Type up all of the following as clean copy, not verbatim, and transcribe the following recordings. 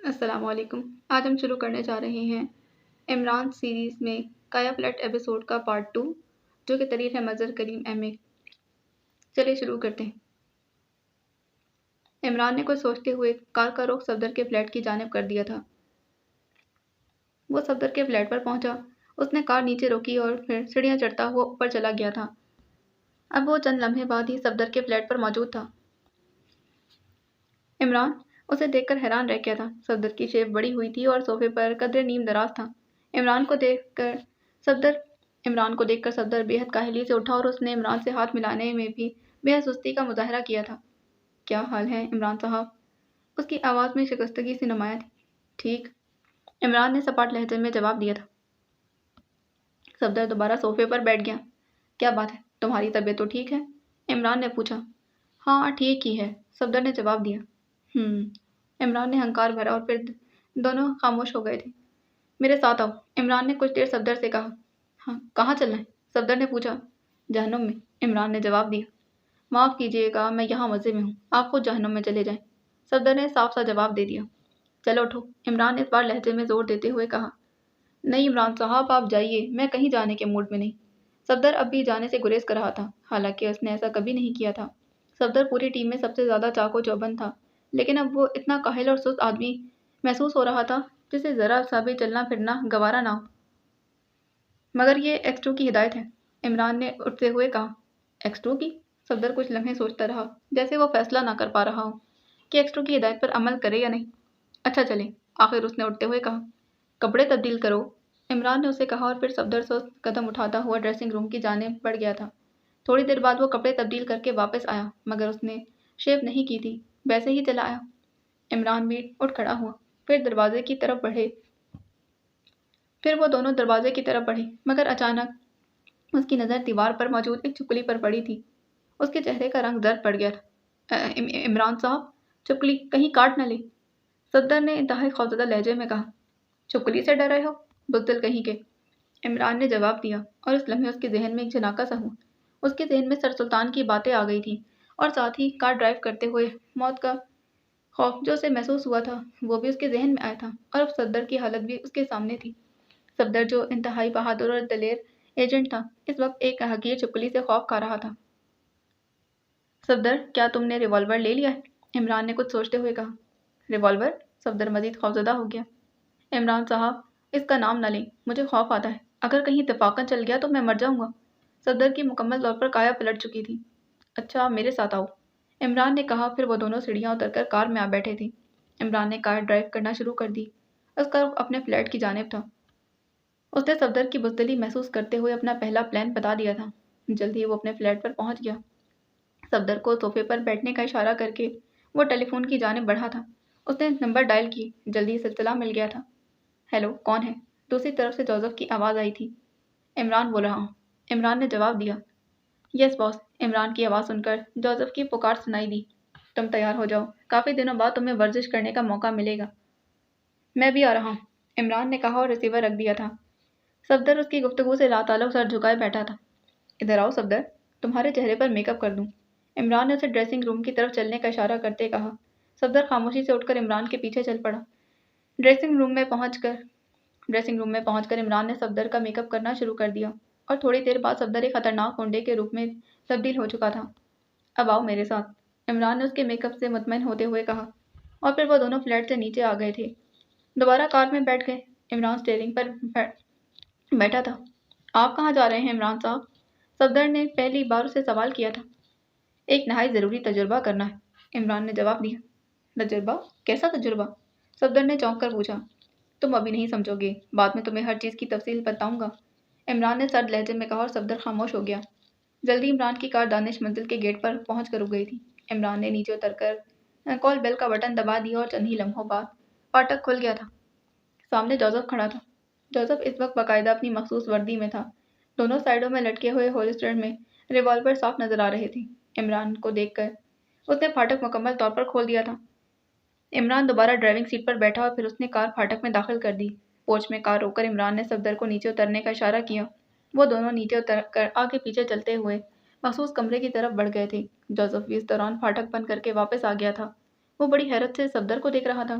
السلام علیکم۔ آج ہم شروع کرنے جا رہے ہیں عمران سیریز میں کایا پلٹ ایپیسوڈ کا پارٹ 2 جو کہ تحریر ہے مظہر کریم ایم اے۔ چلیے شروع کرتے ہیں۔ عمران نے کچھ سوچتے ہوئے کار کا رخ صفدر کے فلیٹ کی جانب کر دیا تھا۔ وہ صفدر کے فلیٹ پر پہنچا۔ اس نے کار نیچے روکی اور پھر سیڑھیاں چڑھتا ہوا اوپر چلا گیا تھا۔ اب وہ چند لمحے بعد ہی صفدر کے فلیٹ پر موجود تھا۔ عمران اسے دیکھ کر حیران رہ گیا تھا۔ صفدر کی شیپ بڑی ہوئی تھی اور صوفے پر قدرے نیم دراز تھا۔ عمران کو دیکھ کر صفدر بے حد کاہلی سے اٹھا اور اس نے عمران سے ہاتھ ملانے میں بھی بے حد سستی کا مظاہرہ کیا تھا۔ کیا حال ہے عمران صاحب؟ اس کی آواز میں شکستگی سی نمایاں تھی۔ ٹھیک، عمران نے سپاٹ لہجے میں جواب دیا تھا۔ صفدر دوبارہ صوفے پر بیٹھ گیا۔ کیا بات ہے، تمہاری طبیعت تو ٹھیک ہے؟ عمران نے پوچھا۔ ہاں ٹھیک ہی ہے، صفدر نے جواب دیا۔ عمران نے ہنکار بھرا اور پھر دونوں خاموش ہو گئے تھے۔ میرے ساتھ آؤ، عمران نے کچھ دیر صفدر سے کہا۔ ہاں، کہاں چلنا ہے؟ صفدر نے پوچھا۔ جہنم میں، عمران نے جواب دیا۔ معاف کیجیے گا، میں یہاں مزے میں ہوں، آپ خود جہنم میں چلے جائیں، صفدر نے صاف سا جواب دے دیا۔ چلو اٹھو، عمران نے اس بار لہجے میں زور دیتے ہوئے کہا۔ نہیں عمران صاحب، آپ جائیے، میں کہیں جانے کے موڈ میں نہیں۔ صفدر اب بھی جانے سے گریز کر رہا تھا، حالانکہ اس نے ایسا کبھی نہیں کیا تھا۔ صفدر پوری ٹیم میں سب سے زیادہ چاق و چوبند تھا، لیکن اب وہ اتنا کاہل اور سست آدمی محسوس ہو رہا تھا جسے ذرا سا بھی چلنا پھرنا گوارا نہ ہو۔ مگر یہ ایکس 2 کی ہدایت ہے، عمران نے اٹھتے ہوئے کہا۔ ایکس 2 کی؟ صفدر کچھ لمحے سوچتا رہا، جیسے وہ فیصلہ نہ کر پا رہا ہو کہ ایکس 2 کی ہدایت پر عمل کرے یا نہیں۔ اچھا چلیں، آخر اس نے اٹھتے ہوئے کہا۔ کپڑے تبدیل کرو، عمران نے اسے کہا اور پھر صفدر سست قدم اٹھاتا ہوا ڈریسنگ روم کی جانب بڑھ گیا تھا۔ تھوڑی دیر بعد وہ کپڑے تبدیل کر کے واپس آیا، مگر اس نے شیو نہیں کی تھی، ویسے ہی چلا آیا۔ عمران بھی اٹھ کھڑا ہوا، پھر وہ دونوں دروازے کی طرف بڑھے، مگر اچانک اس کی نظر دیوار پر موجود ایک چھپکلی پر پڑی تھی۔ اس کے چہرے کا رنگ زرد پڑ گیا تھا۔ عمران صاحب، چھپکلی کہیں کاٹ نہ لے، صفدر نے انتہائی خوفزدہ لہجے میں کہا۔ چھپکلی سے ڈر رہے ہو، بزدل کہیں کے، عمران نے جواب دیا، اور اس لمحے اس کے ذہن میں ایک جھناکا سا ہوا۔ اس کے ذہن میں سر سلطان کی باتیں آ گئی تھیں، اور ساتھ ہی کار ڈرائیو کرتے ہوئے موت کا خوف جو اسے محسوس ہوا تھا وہ بھی اس کے ذہن میں آیا تھا، اور اب صفدر کی حالت بھی اس کے سامنے تھی۔ صفدر جو انتہائی بہادر اور دلیر ایجنٹ تھا، اس وقت ایک حقیر چھپکلی سے خوف کھا رہا تھا۔ صفدر، کیا تم نے ریوالور لے لیا ہے؟ عمران نے کچھ سوچتے ہوئے کہا۔ ریوالور؟ صفدر مزید خوفزدہ ہو گیا۔ عمران صاحب، اس کا نام نہ لیں، مجھے خوف آتا ہے، اگر کہیں اتفاقاً چل گیا تو میں مر جاؤں گا۔ صفدر کی مکمل طور پر کایا پلٹ چکی تھی۔ اچھا، میرے ساتھ آؤ، عمران نے کہا۔ پھر وہ دونوں سیڑھیاں اتر کر کار میں آ بیٹھے تھے۔ عمران نے کار ڈرائیو کرنا شروع کر دی۔ اس کا رخ اپنے فلیٹ کی جانب تھا۔ اس نے صفدر کی بزدلی محسوس کرتے ہوئے اپنا پہلا پلان بتا دیا تھا۔ جلد ہی وہ اپنے فلیٹ پر پہنچ گیا۔ صفدر کو صوفے پر بیٹھنے کا اشارہ کر کے وہ ٹیلی فون کی جانب بڑھا تھا۔ اس نے نمبر ڈائل کی، جلد ہی سلسلہ مل گیا تھا۔ ہیلو، کون ہے؟ دوسری طرف سے جوزف کی آواز آئی تھی۔ عمران بول رہا ہوں، عمران نے جواب دیا۔ یس باس، عمران کی آواز سن کر جوزف کی پکار سنائی دی۔ تم تیار ہو جاؤ، کافی دنوں بعد تمہیں ورزش کرنے کا موقع ملے گا۔ میں بھی آ رہا ہوں، عمران نے کہا اور ریسیور رکھ دیا تھا۔ صفدر اس کی گفتگو سے لاتعلق سر جھکائے بیٹھا تھا۔ ادھر آؤ صفدر، تمہارے چہرے پر میک اپ کر دوں، عمران نے اسے ڈریسنگ روم کی طرف چلنے کا اشارہ کرتے کہا۔ صفدر خاموشی سے اٹھ کر عمران کے پیچھے چل پڑا۔ ڈریسنگ روم میں پہنچ کر عمران نے صفدر کا میک اپ کرنا شروع کر دیا، اور تھوڑی دیر بعد صفدر ایک خطرناک ہونڈے کے روپ میں تبدیل ہو چکا تھا۔ اب آؤ میرے ساتھ، عمران نے اس کے میک اپ سے مطمئن ہوتے ہوئے کہا، اور پھر وہ دونوں فلیٹ سے نیچے آ گئے تھے۔ دوبارہ کار میں بیٹھ گئے۔ عمران اسٹیئرنگ پر بیٹھا تھا۔ آپ کہاں جا رہے ہیں عمران صاحب؟ صفدر نے پہلی بار اسے سوال کیا تھا۔ ایک نہایت ضروری تجربہ کرنا ہے، عمران نے جواب دیا۔ تجربہ؟ کیسا تجربہ؟ صفدر نے چونک کر پوچھا۔ تم ابھی نہیں سمجھو گے، بعد میں تمہیں ہر چیز کی تفصیل بتاؤں گا، عمران نے سرد لہجے میں کہا، اور صفدر خاموش ہو گیا۔ جلدی عمران کی کار دانش منزل کے گیٹ پر پہنچ کر رک گئی تھی۔ عمران نے نیچے اتر کر کال بیل کا بٹن دبا دیا، اور چند ہی لمحوں بعد فاٹک کھل گیا تھا۔ سامنے جوزف کھڑا تھا۔ جوزف اس وقت باقاعدہ اپنی مخصوص وردی میں تھا۔ دونوں سائڈوں میں لٹکے ہوئے ہولسٹر میں ریوالور صاف نظر آ رہے تھے۔ عمران کو دیکھ کر اس نے پھاٹک مکمل طور پر کھول دیا تھا۔ عمران دوبارہ ڈرائیونگ سیٹ پر بیٹھا، اور پھر اس نے کار پھاٹک میں داخل کر دی۔ پورچ میں کار روک کر عمران نے صفدر کو نیچے اترنے کا اشارہ کیا۔ وہ دونوں نیچے اتر کر آگے پیچھے چلتے ہوئے مخصوص کمرے کی طرف بڑھ گئے تھے۔ جوزف بھی اس دوران پھاٹک بند کر کے واپس آ گیا تھا۔ وہ بڑی حیرت سے صفدر کو دیکھ رہا تھا۔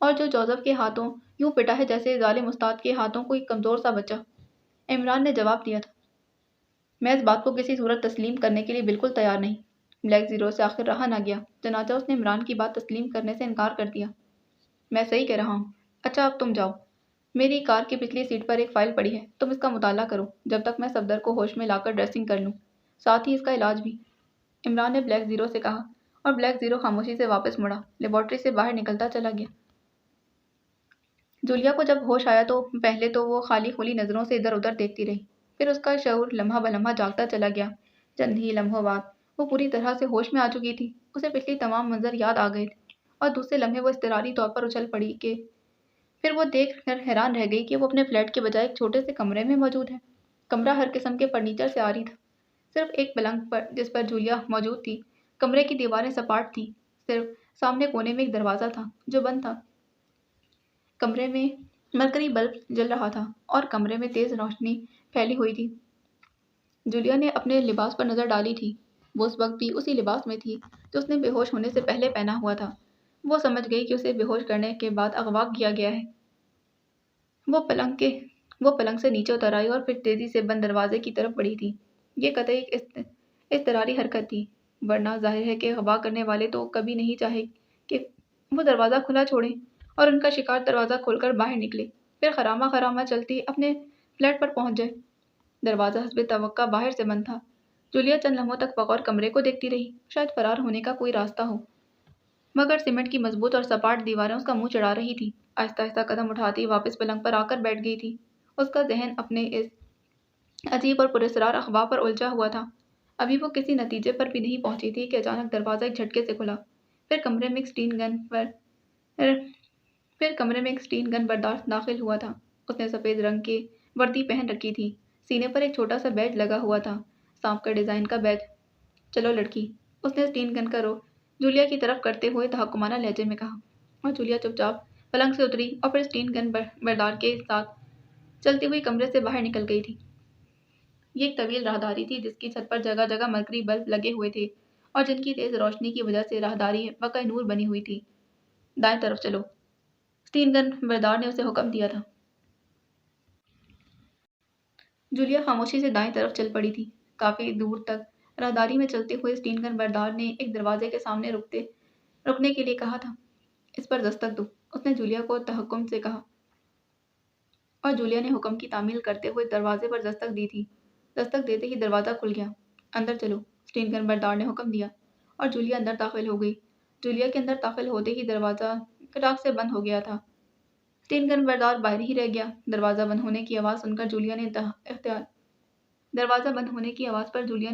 اور جو جوزف کے ہاتھوں یوں پٹا ہے جیسے ظالم استاد کے ہاتھوں کوئی کمزور سا بچہ۔ عمران نے جواب دیا تھا، میں اس بات کو کسی صورت تسلیم کرنے کے لیے بالکل تیار نہیں۔ بلیک زیرو سے آخر رہا نہ گیا، چنانچہ اس نے عمران کی بات تسلیم کرنے سے انکار کر دیا۔ میں صحیح کہہ رہا ہوں۔ اچھا اب تم جاؤ، میری کار کی پچھلی سیٹ پر ایک فائل پڑی ہے، تم اس کا مطالعہ کرو جب تک میں صفدر کو ہوش میں لا کر ڈریسنگ کر لوں، ساتھ ہی اس کا علاج بھی۔ عمران نے بلیک زیرو سے کہا اور بلیک زیرو خاموشی سے واپس مڑا، لیبارٹری سے باہر نکلتا چلا گیا۔ جولیا کو جب ہوش آیا تو پہلے تو وہ خالی کھلی نظروں سے ادھر ادھر دیکھتی رہی، پھر اس کا شعور لمحہ بلمحہ جاگتا چلا گیا۔ چند ہی لمحوں بعد وہ پوری طرح سے ہوش میں آ چکی تھی، اسے پچھلی تمام منظر یاد آ گئے تھے، اور دوسرے لمحے وہ اضطراری طور پر اچھل پڑی کہ پھر وہ دیکھ کر حیران رہ گئی کہ وہ اپنے فلیٹ کے بجائے ایک چھوٹے سے کمرے میں موجود ہے۔ کمرہ ہر قسم کے فرنیچر سے عاری تھا، صرف ایک پلنگ پر جس پر جولیا موجود تھی۔ کمرے کی دیواریں سپاٹ تھیں، صرف سامنے کونے میں ایک دروازہ تھا جو بند تھا۔ کمرے میں مرکری بلب جل رہا تھا اور کمرے میں تیز روشنی پھیلی ہوئی تھی۔ جولیا نے اپنے لباس پر نظر ڈالی تھی، وہ اس وقت بھی اسی لباس میں تھی جو اس نے بے ہوش ہونے سے پہلے پہنا ہوا تھا۔ وہ سمجھ گئی کہ اسے بے ہوش کرنے کے بعد اغوا کیا گیا ہے۔ وہ پلنگ سے نیچے اتر آئی اور پھر تیزی سے بند دروازے کی طرف بڑھی تھی۔ یہ قطعی ایک اضطراری حرکت تھی، ورنہ ظاہر ہے کہ اغوا کرنے والے تو کبھی نہیں چاہے کہ وہ دروازہ کھلا چھوڑیں اور ان کا شکار دروازہ کھول کر باہر نکلے، پھر خرامہ خرامہ چلتی اپنے فلیٹ پر پہنچ جائے۔ دروازہ حسب توقع باہر سے بند تھا۔ جولیا چند لمحوں تک بغور کمرے کو دیکھتی رہی، شاید فرار ہونے کا کوئی راستہ ہو، مگر سیمنٹ کی مضبوط اور سپاٹ دیواریں اس کا منہ چڑھا رہی تھیں۔ آہستہ آہستہ قدم اٹھاتی واپس پلنگ پر آ کر بیٹھ گئی تھی۔ اس کا ذہن اپنے اس عجیب اور پراسرار اغوا پر الجھا ہوا تھا۔ ابھی وہ کسی نتیجے پر بھی نہیں پہنچی تھی کہ اچانک دروازہ ایک جھٹکے سے کھلا، پھر کمرے میں ایک سٹین گن بردار داخل ہوا تھا۔ اس نے سفید رنگ کی وردی پہن رکھی تھی، سینے پر ایک چھوٹا سا بیج لگا ہوا تھا، سانپ کا ڈیزائن کا بیج۔ چلو لڑکی، اس نے سٹین گن کا رخ جولیا کی طرف کرتے ہوئے تحکمانہ لہجے میں کہا، اور جولیا چپ چاپ پلنگ سے اتری اور پھر سٹین گن بردار کے ساتھ چلتی ہوئی کمرے سے باہر نکل گئی تھی۔ یہ ایک طویل راہداری تھی جس کی چھت پر جگہ جگہ مرکری بلب لگے ہوئے تھے اور جن کی تیز روشنی کی وجہ سے راہداری واقعی نور بنی ہوئی تھی۔ دائیں طرف چلو، سٹین گن بردار نے اسے حکم دیا تھا۔ جولیا خاموشی سے دائیں طرف چل پڑی تھی۔ کافی دور تک راہداری میں چلتے ہوئے سٹین گن بردار نے ایک دروازے کے سامنے رکنے کے لیے کہا تھا۔ اس پر دستک دو، اس نے جولیا کو تحکم سے کہا، اور جولیا نے حکم کی تعمیل کرتے ہوئے دروازے پر دستک دی تھی۔ دستک دیتے ہی دروازہ کھل گیا۔ اندر چلو، سٹین گن بردار نے حکم دیا، اور جولیا اندر داخل ہو گئی۔ جولیا کے اندر داخل ہوتے ہی دروازہ کٹاخ سے بند ہو گیا تھا۔ سٹین گن بردار باہر ہی رہ گیا۔ دروازہ بند ہونے کی آواز سن کر جولیا نے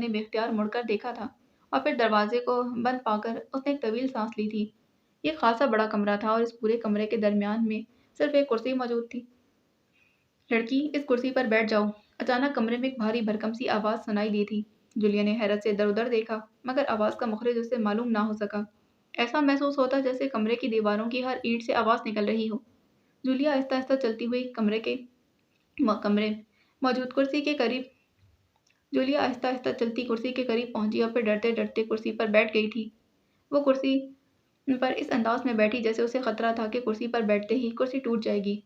بے اختیار مڑ کر دیکھا تھا، اور پھر دروازے کو بند پا کر اس نے ایک طویل سانس لی تھی۔ یہ خاصا بڑا کمرہ تھا اور اس پورے کمرے کے درمیان میں صرف ایک کرسی موجود تھی۔ لڑکی، اس کرسی پر بیٹھ جاؤ، اچانک کمرے میں ایک بھاری بھرکم سی آواز سنائی دی تھی۔ جولیا نے حیرت سے ادھر ادھر دیکھا، مگر آواز کا مخرج اسے معلوم نہ ہو سکا۔ ایسا محسوس ہوتا جیسے کمرے کی دیواروں کی ہر اینٹ سے آواز نکل رہی ہو۔ جولیا آہستہ آہستہ چلتی ہوئی کمرے موجود کرسی کے قریب پہنچی اور پھر ڈرتے ڈرتے کرسی پر بیٹھ گئی تھی۔ وہ کرسی پر اس انداز میں بیٹھی جیسے اسے خطرہ تھا کہ کرسی پر بیٹھتے ہی کرسی ٹوٹ جائے گی۔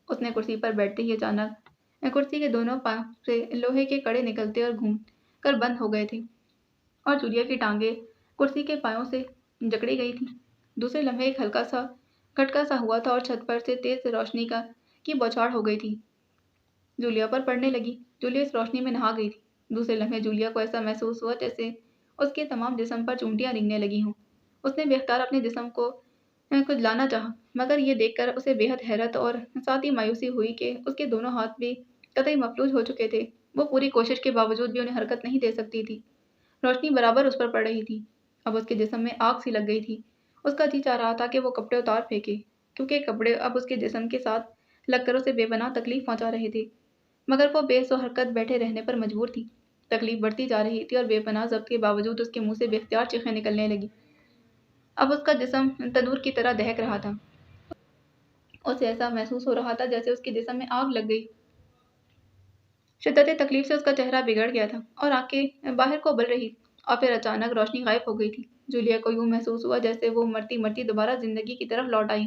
اس نے کرسی پر بیٹھتے ہی اچانک کرسی کے دونوں پاؤں سے لوہے کے کڑے نکلتے اور گھوم کر بند ہو گئے تھے، اور جولیا کی ٹانگیں کرسی کے پایوں سے جکڑی گئی تھیں۔ دوسرے لمحے ایک ہلکا سا کھٹکا سا ہوا تھا اور چھت پر سے تیز روشنی کی بوچھاڑ ہو گئی تھی، جولیا پر پڑنے لگی۔ جولیا اس روشنی میں نہا گئی تھی۔ دوسرے لمحے جولیا کو ایسا محسوس ہوا جیسے اس کے تمام جسم پر چونٹیاں رنگنے لگی ہوں۔ اس نے بے اختیار اپنے جسم کو کھجلانا چاہا، مگر یہ دیکھ کر اسے بے حد حیرت اور ساتھ ہی مایوسی ہوئی کہ اس کے دونوں ہاتھ بھی قطعی مفلوج ہو چکے تھے۔ وہ پوری کوشش کے باوجود بھی انہیں حرکت نہیں دے سکتی تھی۔ روشنی برابر اس پر پڑ رہی تھی۔ اب اس کے جسم میں آگ سی لگ گئی تھی۔ اس کا جی چاہ رہا تھا کہ وہ کپڑے اتار پھینکے، کیونکہ کپڑے اب اس کے جسم کے ساتھ لگ کر اسے بے پناہ تکلیف پہنچا رہے تھے، مگر وہ بے سو حرکت بیٹھے رہنے پر مجبور تھی۔ تکلیف بڑھتی جا رہی تھی اور بے پناہ ضبط کے باوجود اس کے منہ سے بے اختیار چیخیں نکلنے لگی۔ اب اس کا جسم تندور کی طرح دہک رہا تھا۔ اسے ایسا محسوس ہو رہا تھا جیسے اس کے جسم میں آگ لگ گئی۔ شدت تکلیف سے اس کا چہرہ بگڑ گیا تھا اور آنکھیں باہر کو ابل رہی، اور پھر اچانک روشنی غائب ہو گئی تھی۔ جولیا کو یوں محسوس ہوا جیسے وہ مرتی مرتی دوبارہ زندگی کی طرف لوٹ آئی۔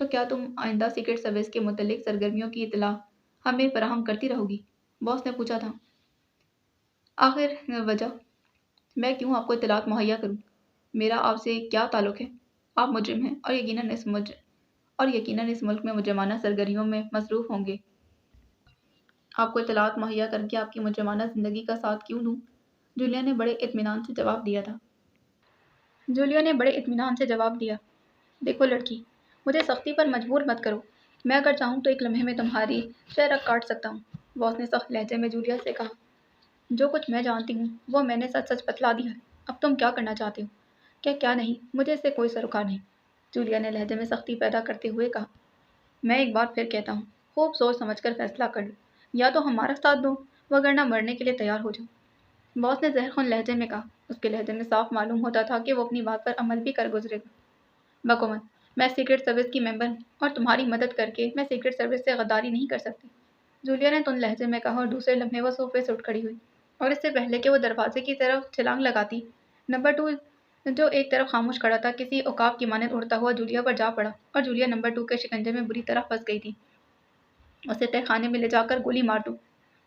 تو کیا تم آئندہ سیکرٹ سروس کے متعلق سرگرمیوں کی اطلاع ہمیں فراہم کرتی رہو گی؟ باس نے پوچھا تھا۔ آخر وجہ میں کیوں آپ کو اطلاعات مہیا کروں؟ میرا آپ سے کیا تعلق ہے؟ آپ مجرم ہیں اور یقیناً اس ملک میں مجرمانہ سرگرمیوں میں مصروف ہوں گے۔ آپ کو اطلاعات مہیا کر کے آپ کی مجرمانہ زندگی کا ساتھ کیوں دوں؟ جولیا نے بڑے اطمینان سے جواب دیا۔ دیکھو لڑکی، مجھے سختی پر مجبور مت کرو۔ میں اگر چاہوں تو ایک لمحے میں تمہاری شہرک کاٹ سکتا ہوں۔ باس نے سخت لہجے میں جولیا سے کہا۔ جو کچھ میں جانتی ہوں وہ میں نے سچ سچ بتلا دیا ہے۔ اب تم کیا کرنا چاہتے ہو؟ کیا نہیں، مجھے اس سے کوئی سروکار نہیں، جولیا نے لہجے میں سختی پیدا کرتے ہوئے کہا۔ میں ایک بار پھر کہتا ہوں، خوب سوچ سمجھ کر فیصلہ کر لو، یا تو ہمارا ساتھ دو وگرنہ مرنے کے لیے تیار ہو جاؤ۔ باس نے زہر خون لہجے میں کہا۔ اس کے لہجے میں صاف معلوم ہوتا تھا کہ وہ اپنی بات پر عمل بھی کر گزرے گا۔ بکومن، میں سیکرٹ سروس کی ممبر ہوں اور تمہاری مدد کر کے میں سیکرٹ سروس سے غداری نہیں کر سکتی، جولیا نے تند لہجے میں کہا اور دوسرے لمحے وہ صوفے سے اٹھ کھڑی ہوئی اور اس سے پہلے کہ وہ دروازے کی طرف چھلانگ لگاتی، نمبر 2 جو ایک طرف خاموش کھڑا تھا کسی عقاب کی مانند اڑتا ہوا جولیا پر جا پڑا اور جولیا نمبر 2 کے شکنجے میں بری طرح پھنس گئی تھی۔ اسے تہہ خانے میں لے جا کر گولی مار دو،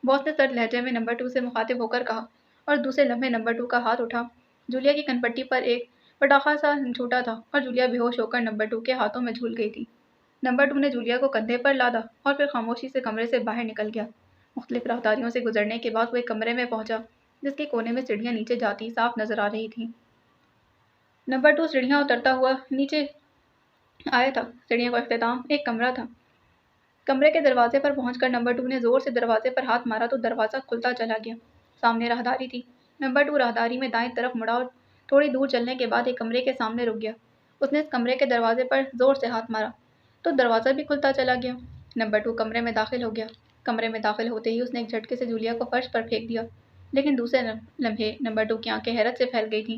باس نے سرد لہجے میں نمبر 2 سے مخاطب ہو کر کہا اور دوسرے لمحے نمبر 2 کا ہاتھ اٹھا جولیا کی کنپٹی پر ایک پٹاخہ سا چھوٹا تھا اور جولیا بے ہوش ہو کر نمبر 2 کے ہاتھوں میں جھول گئی تھی۔ نمبر 2 نے جولیا کو کندھے پر لادا اور پھر خاموشی سے کمرے سے باہر نکل گیا۔ مختلف راہداریوں سے گزرنے کے بعد وہ ایک کمرے میں پہنچا جس کے کونے میں سیڑھیاں نیچے جاتی صاف نظر آ رہی تھیں۔ نمبر 2 سیڑھیاں اترتا ہوا نیچے آیا تھا۔ سیڑھیوں کا اختتام ایک کمرہ تھا۔ کمرے کے دروازے پر پہنچ کر نمبر 2 نے زور سے دروازے پر ہاتھ مارا تو دروازہ کھلتا چلا گیا۔ سامنے راہداری تھی۔ نمبر 2 راہداری میں دائیں طرف مڑا اور تھوڑی دور چلنے کے بعد ایک کمرے کے سامنے رک گیا۔ اس نے اس کمرے کے دروازے پر زور سے ہاتھ مارا تو دروازہ بھی کھلتا چلا گیا۔ نمبر 2 کمرے میں داخل ہو گیا۔ کمرے میں داخل ہوتے ہی اس نے ایک جھٹکے سے جولیا کو فرش پر پھینک دیا، لیکن دوسرے لمحے نمبر 2 کی آنکھیں حیرت سے پھیل گئی تھیں۔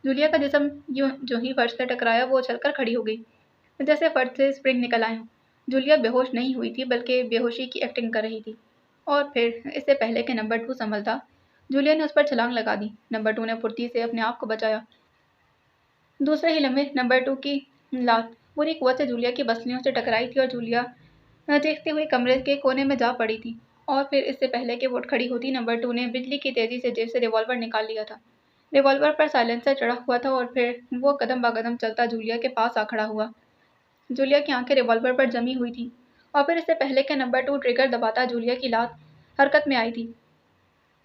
جولیا کا جسم جو ہی فرش سے ٹکرایا وہ اچھل کر کھڑی ہو گئی جیسے فرش سے اسپرنگ نکل آئے ہوں۔ جولیا بے ہوش نہیں ہوئی تھی بلکہ بے ہوشی کی ایکٹنگ کر رہی تھی، اور پھر اس سے پہلے کہ نمبر 2 سنبھلتا جولیا نے اس پر چھلانگ لگا دی۔ نمبر 2 نے پھرتی سے اپنے آپ کو بچایا۔ دوسرے ہی لمحے نمبر 2 کی لات پوری قوت سے جولیا کی بسلیوں سے ٹکرائی تھی اور جولیا چیختے ہوئے کمرے کے کونے میں جا پڑی تھی، اور پھر اس سے پہلے کہ وہ اٹھ کھڑی ہوتی نمبر 2 نے بجلی کی تیزی سے جیب سے ریوالور نکال لیا تھا۔ ریوالور پر سائلنسر چڑھا ہوا تھا اور پھر وہ قدم با قدم چلتا جولیا کے پاس آ کھڑا ہوا۔ جولیا کی آنکھیں ریوالور پر جمی ہوئی تھیں، اور پھر اس سے پہلے کہ نمبر 2 ٹریگر دباتا جولیا کی لات حرکت میں آئی تھی۔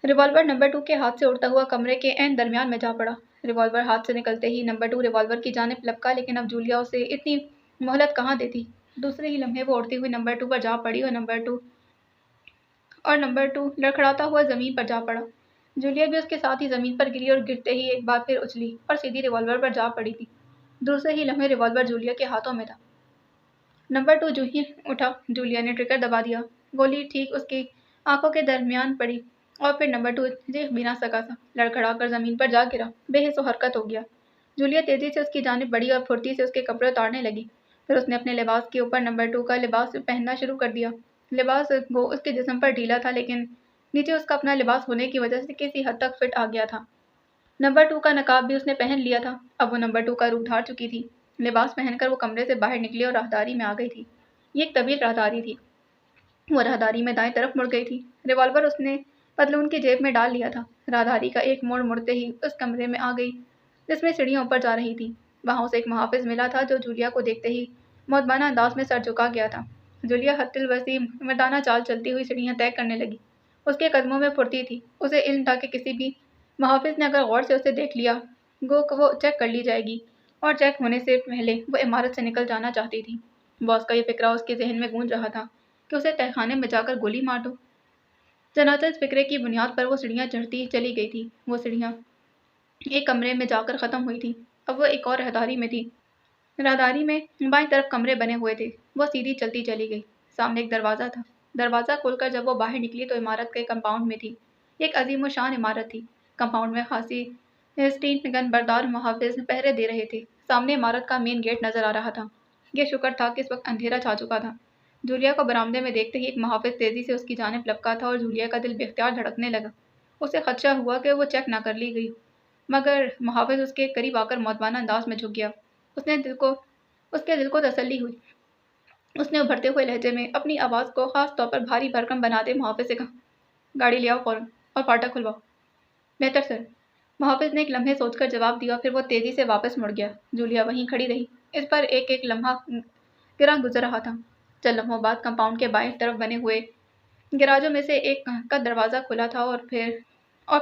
ریوالور نمبر 2 کے ہاتھ سے اڑتا ہوا کمرے کے عین درمیان میں جا پڑا۔ ریوالور ہاتھ سے نکلتے ہی نمبر 2 ریوالور کی جانب لپکا، لیکن اب جولیا اسے اتنی مہلت کہاں دیتی۔ دوسرے ہی لمحے وہ اڑتی ہوئی نمبر 2 پر جا پڑی اور نمبر 2 لڑکھڑاتا ہوا زمین پر جا پڑا۔ جولیا بھی اس کے ساتھ ہی زمین پر گری اور گرتے ہی ایک بار پھر اچھلی اور سیدھی ریوالور پر جا پڑی تھی۔ دوسرے ہی لمحے ریوالور جولیا کے ہاتھوں میں تھا۔ نمبر 2 جو ہی اٹھا جولیا نے ٹریگر دبا دیا۔ گولی ٹھیک اس کی آنکھوں کے درمیان پڑی اور پھر نمبر 2 دیکھ بھی نہ سکا تھا، لڑکھڑا کر زمین پر جا گرا، بے حس و حرکت ہو گیا۔ جولیا تیزی سے اس کی جانب بڑھی اور پھرتی سے اس کے کپڑے اتارنے لگی۔ پھر اس نے اپنے لباس کے اوپر نمبر 2 کا لباس پہننا شروع کر دیا۔ لباس وہ اس کے جسم پر ڈھیلا تھا، لیکن نیچے اس کا اپنا لباس ہونے کی وجہ سے کسی حد تک فٹ آ گیا تھا۔ نمبر 2 کا نقاب بھی اس نے پہن لیا تھا۔ اب وہ نمبر 2 کا روپ دھار چکی تھی۔ لباس پہن کر وہ کمرے سے باہر نکلی اور راہداری میں آ گئی تھی۔ یہ ایک طویل راہداری تھی۔ وہ راہداری میں دائیں طرف مڑ گئی تھی۔ ریوالور اس نے پتلون کی جیب میں ڈال لیا تھا۔ راہداری کا ایک موڑ مڑتے ہی اس کمرے میں آ گئی جس میں سیڑھیاں اوپر جا رہی تھیں۔ وہاں اسے ایک محافظ ملا تھا جو جولیا کو دیکھتے ہی مؤدبانہ انداز میں سر جھکا گیا تھا۔ جولیا حد الوسیع مردانہ چال چلتی ہوئی سیڑھیاں طے کرنے لگی۔ اس کے قدموں میں پھرتی تھی۔ اسے علم تھا کہ کسی بھی محافظ نے اگر غور سے اسے دیکھ لیا گو کہ وہ چیک کر لی جائے گی، اور چیک ہونے سے پہلے وہ عمارت سے نکل جانا چاہتی تھی۔ باس کا یہ فکرہ اس کے ذہن میں گونج رہا تھا کہ اسے تہہ خانے میں جا کر گولی مار دو۔ چنانچہ اس فکرے کی بنیاد پر وہ سیڑھیاں چڑھتی چلی گئی تھی۔ وہ سیڑھیاں ایک کمرے میں جا کر ختم ہوئی تھیں۔ اب وہ ایک اور راہداری میں تھی۔ راہداری میں بائیں طرف کمرے بنے ہوئے تھے۔ وہ سیدھی چلتی چلی گئی۔ سامنے ایک دروازہ تھا۔ دروازہ کھول کر جب وہ باہر نکلی تو عمارت کے کمپاؤنڈ میں تھی۔ یہ ایک عظیم و شان عمارت تھی۔ کمپاؤنڈ میں خاصی اسٹین گن بردار محافظ پہرے دے رہے تھے۔ سامنے عمارت کا مین گیٹ نظر آ رہا تھا۔ یہ شکر تھا کہ اس وقت اندھیرا چھا چکا تھا۔ جولیا کو برآمدے میں دیکھتے ہی ایک محافظ تیزی سے اس کی جانب لپکا تھا اور جولیا کا دل بے اختیار دھڑکنے لگا۔ اسے خدشہ ہوا کہ وہ چیک نہ کر لی گئی، مگر محافظ اس کے قریب آ کر مؤدبانہ انداز میں جھک گیا۔ اس کے دل کو تسلی ہوئی۔ اس نے ابھرتے ہوئے لہجے میں اپنی آواز کو خاص طور پر بھاری بھرکم بناتے محافظ سے کہا، گاڑی لے آؤ فوراً اور فاٹک کھلواؤ۔ بہتر سر۔ محافظ نے ایک لمحے سوچ کر جواب دیا، پھر وہ تیزی سے واپس مڑ گیا۔ جولیا وہیں کھڑی رہی، اس پر ایک ایک لمحہ گراں گزر رہا تھا۔ چند لمحوں بعد کمپاؤنڈ کے بائیں طرف بنے ہوئے گراجوں میں سے ایک کا دروازہ کھلا تھا اور پھر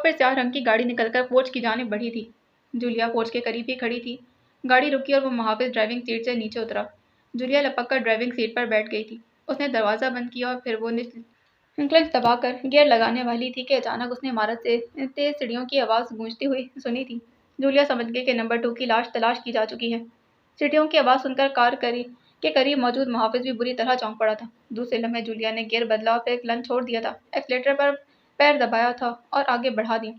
سیاہ رنگ کی گاڑی نکل کر پورچ کی جانب بڑھی تھی۔ جولیا پورچ کے قریب ہی کھڑی تھی۔ گاڑی رکی اور وہ محافظ ڈرائیونگ سیٹ سے نیچے اترا۔ جولیا لپک کر ڈرائیونگ سیٹ پر بیٹھ گئی تھی۔ اس نے دروازہ بند کیا اور پھر وہ کلچ دبا کر گیئر لگانے والی تھی کہ اچانک اس نے عمارت سے تیز سیڑھیوں کی آواز گونجتی ہوئی سنی تھی۔ جولیا سمجھ گئی کہ نمبر 2 کی لاش تلاش کی جا چکی ہے۔ سیڑھیوں کی آواز سن کر کار کے قریب موجود محافظ بھی بری طرح چونک پڑا تھا۔ دوسرے لمحے جولیا نے گیئر بدلا اور پھر کلچ چھوڑ دیا تھا، ایکسیلیٹر پر پیر دبایا تھا اور آگے بڑھا دیا۔